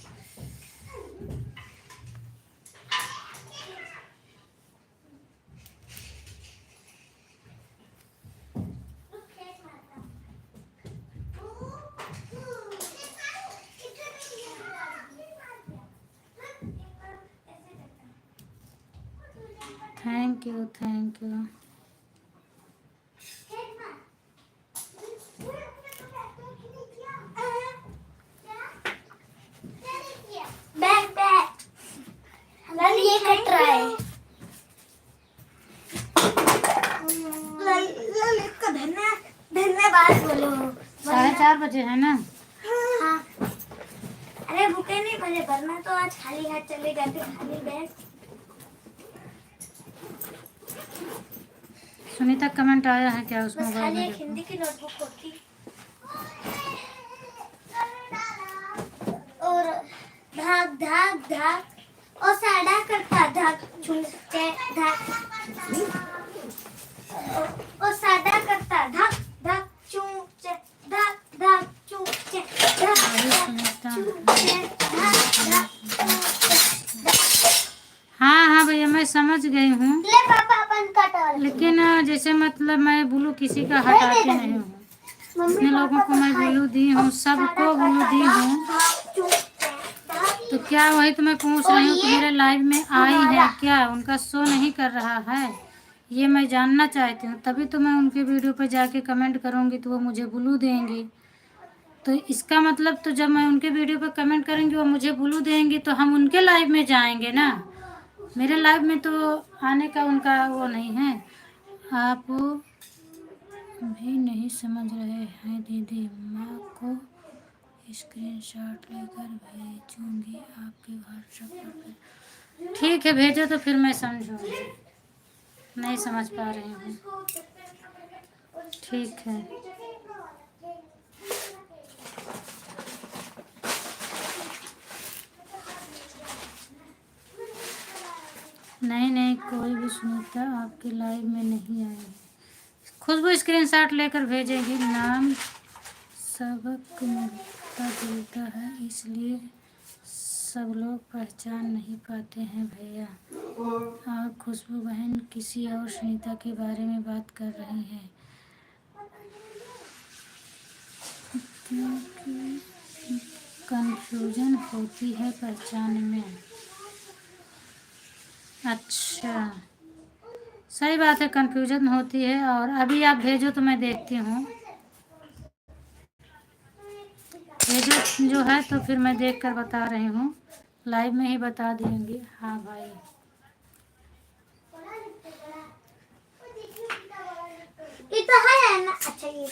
Thank you thank you. Back back लाल ये कट रहा है। लाल इसका धन्यवाद बोलो। 4:30 बजे है ना। हाँ, अरे भूखे नहीं पहले वरना तो आज खाली हाथ चले जाते, खाली बैग। सुनीता कमेंट आया है क्या उस बस मोबाइल खाली में एक देखो। हिंदी की नोटबुक होती और धाक धाक धाक और साड़ा करता धाक छुचे धाक और साड़ा करता धाक धाक छुचे धाक धाक छुचे धाक वही धाक सुनीता। छुचे धाक धाक छुचे। हाँ भैया मैं समझ गई हूँ, ले पापा अपन कटोर। लेकिन जैसे मतलब मैं ब्लू किसी का हटाती नहीं हूँ। जितने लोगों को मैं ब्लू दी हूँ सबको ब्लू दी हूँ। तो क्या वही तो मैं पूछ रही हूँ कि मेरे लाइव में आई है क्या, उनका शो नहीं कर रहा है, ये मैं जानना चाहती हूँ। तभी तो मैं उनके वीडियो पर जाके कमेंट करूँगी तो वो मुझे ब्लू देंगी। तो इसका मतलब तो जब मैं उनके वीडियो पर कमेंट करेंगी वो मुझे ब्लू देंगी तो हम उनके लाइव में जाएंगे ना। मेरे लाइव में तो आने का उनका वो नहीं है। आप भी नहीं समझ रहे हैं दीदी, माँ को स्क्रीनशॉट लेकर भेजूंगी आपके व्हाट्सएप पर। ठीक है भेजो तो फिर मैं समझूंगी, नहीं समझ पा रही हूँ। ठीक है नहीं कोई भी सुनीता आपके लाइव में नहीं आई है। खुशबू स्क्रीनशॉट लेकर भेजेगी। नाम सबक मिलता जुलता है इसलिए सब लोग पहचान नहीं पाते हैं भैया। और खुशबू बहन किसी और सुनीता के बारे में बात कर रही हैं क्योंकि कंफ्यूजन होती है पहचान में। अच्छा सही बात है, कंफ्यूजन होती है। और अभी आप भेजो तो मैं देखती हूँ। भेजो जो है तो फिर मैं देख कर बता रही हूँ, लाइव में ही बता दूँगी। हाँ भाई ये तो है ना। अच्छा ये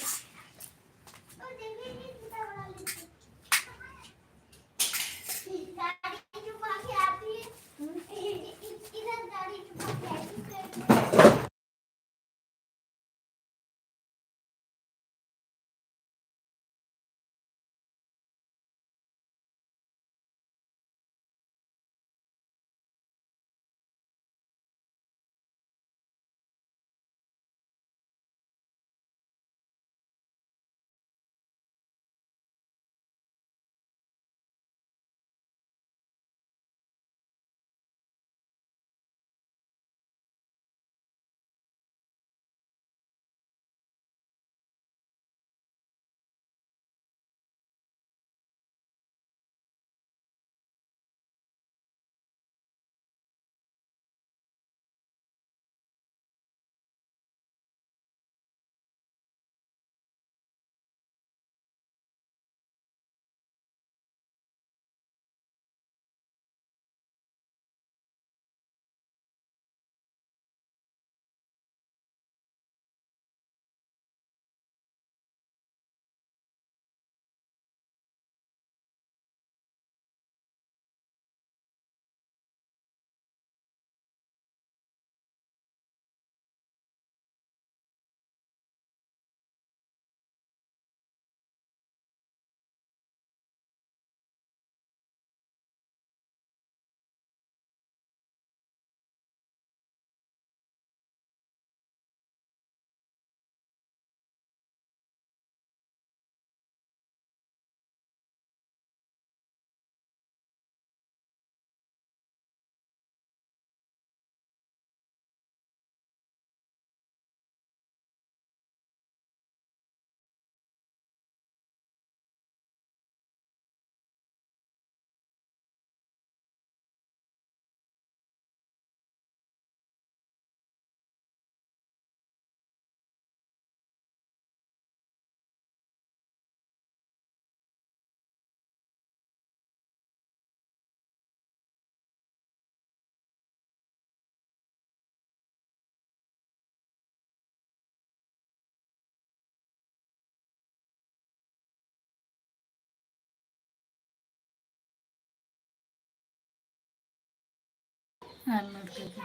नोट करके।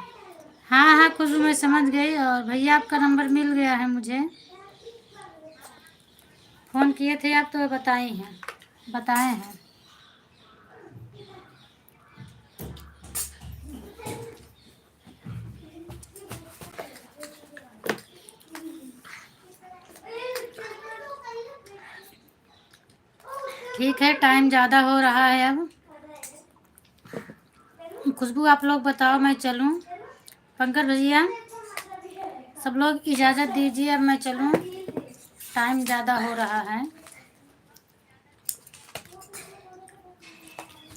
हाँ हाँ खुशबू मैं समझ गई। और भैया आपका नंबर मिल गया है मुझे, फ़ोन किए थे आप तो बताए हैं। ठीक है, टाइम ज़्यादा हो रहा है अब। खुशबू आप लोग बताओ मैं चलूँ? पंकज भैया सब लोग इजाज़त दीजिए, अब मैं चलूँ, टाइम ज़्यादा हो रहा है।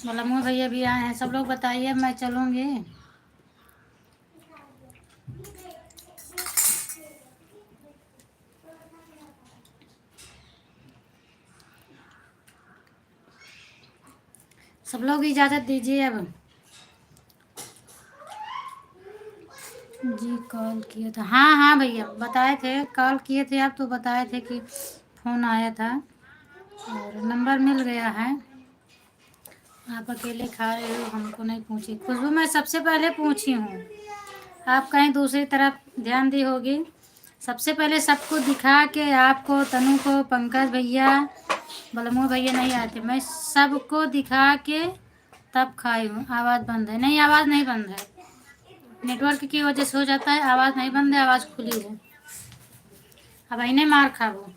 मलमू भैया भी आए हैं, सब लोग बताइए अब मैं चलूँगी। सब लोग इजाज़त दीजिए अब। जी कॉल किया था, हाँ हाँ भैया बताए थे, कॉल किए थे आप तो बताए थे कि फ़ोन आया था और नंबर मिल गया है। आप अकेले खा रहे हो, हमको नहीं पूछी। खुशबू मैं सबसे पहले पूछी हूँ, आप कहीं दूसरी तरफ ध्यान दी होगी। सबसे पहले सबको दिखा के, आपको, तनु को, पंकज भैया, बलमू भैया नहीं आए थे, मैं सबको दिखा के तब खाई हूँ। आवाज़ बंद है? नहीं, आवाज़ नहीं बंद है, नेटवर्क की वजह से हो जाता है। आवाज़ नहीं बंद है, आवाज़ खुली है। अब इन्हें मार खाबो।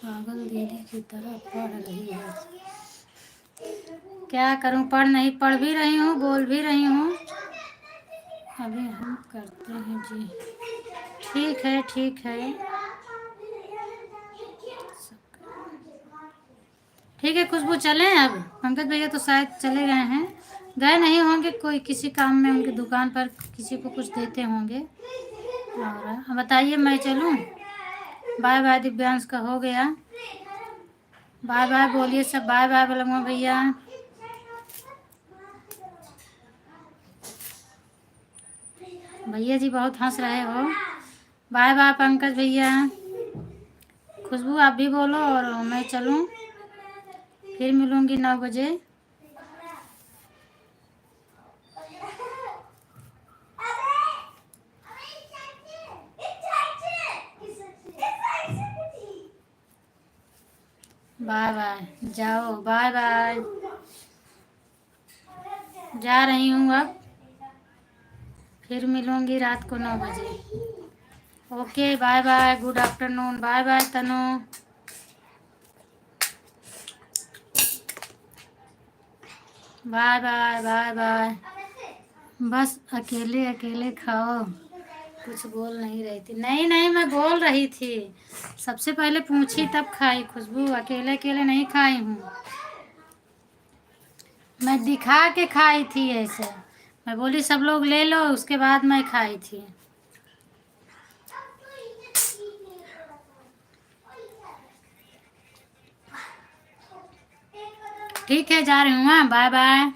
पागल दीदी की तरह पढ़ रही है, क्या करूं? पढ़ भी रही हूँ, बोल भी रही हूँ। अभी हम करते हैं जी। ठीक है ठीक है, ठीक है खुशबू चलें अब? पंकज भैया तो शायद चले गए हैं, गए नहीं होंगे, कोई किसी काम में उनकी दुकान पर किसी को कुछ देते होंगे। और बताइए मैं चलूं? बाय बाय, दिव्यांश का हो गया। बाय बाय बोलिए सब, बाय बाय बलमा भैया। भैया जी बहुत हंस रहे हो। बाय बाय पंकज भैया। खुशबू आप भी बोलो और मैं चलूं, फिर मिलूंगी 9 बजे। बाय बाय, जाओ, बाय बाय, जा रही हूँ अब, फिर मिलूंगी रात को 9 बजे। Okay bye bye, good afternoon, bye bye Tanu. Bye bye bye bye. बस अकेले अकेले खाओ, कुछ बोल नहीं रही थी। नहीं नहीं मैं बोल रही थी, सबसे पहले पूछी तब खाई खुशबू, अकेले अकेले नहीं खाई हूँ। मैं दिखा के खाई थी ऐसे, मैं बोली सब लोग ले लो, उसके बाद मैं खाई थी। ठीक है जा रही हूँ, हाँ बाय बाय।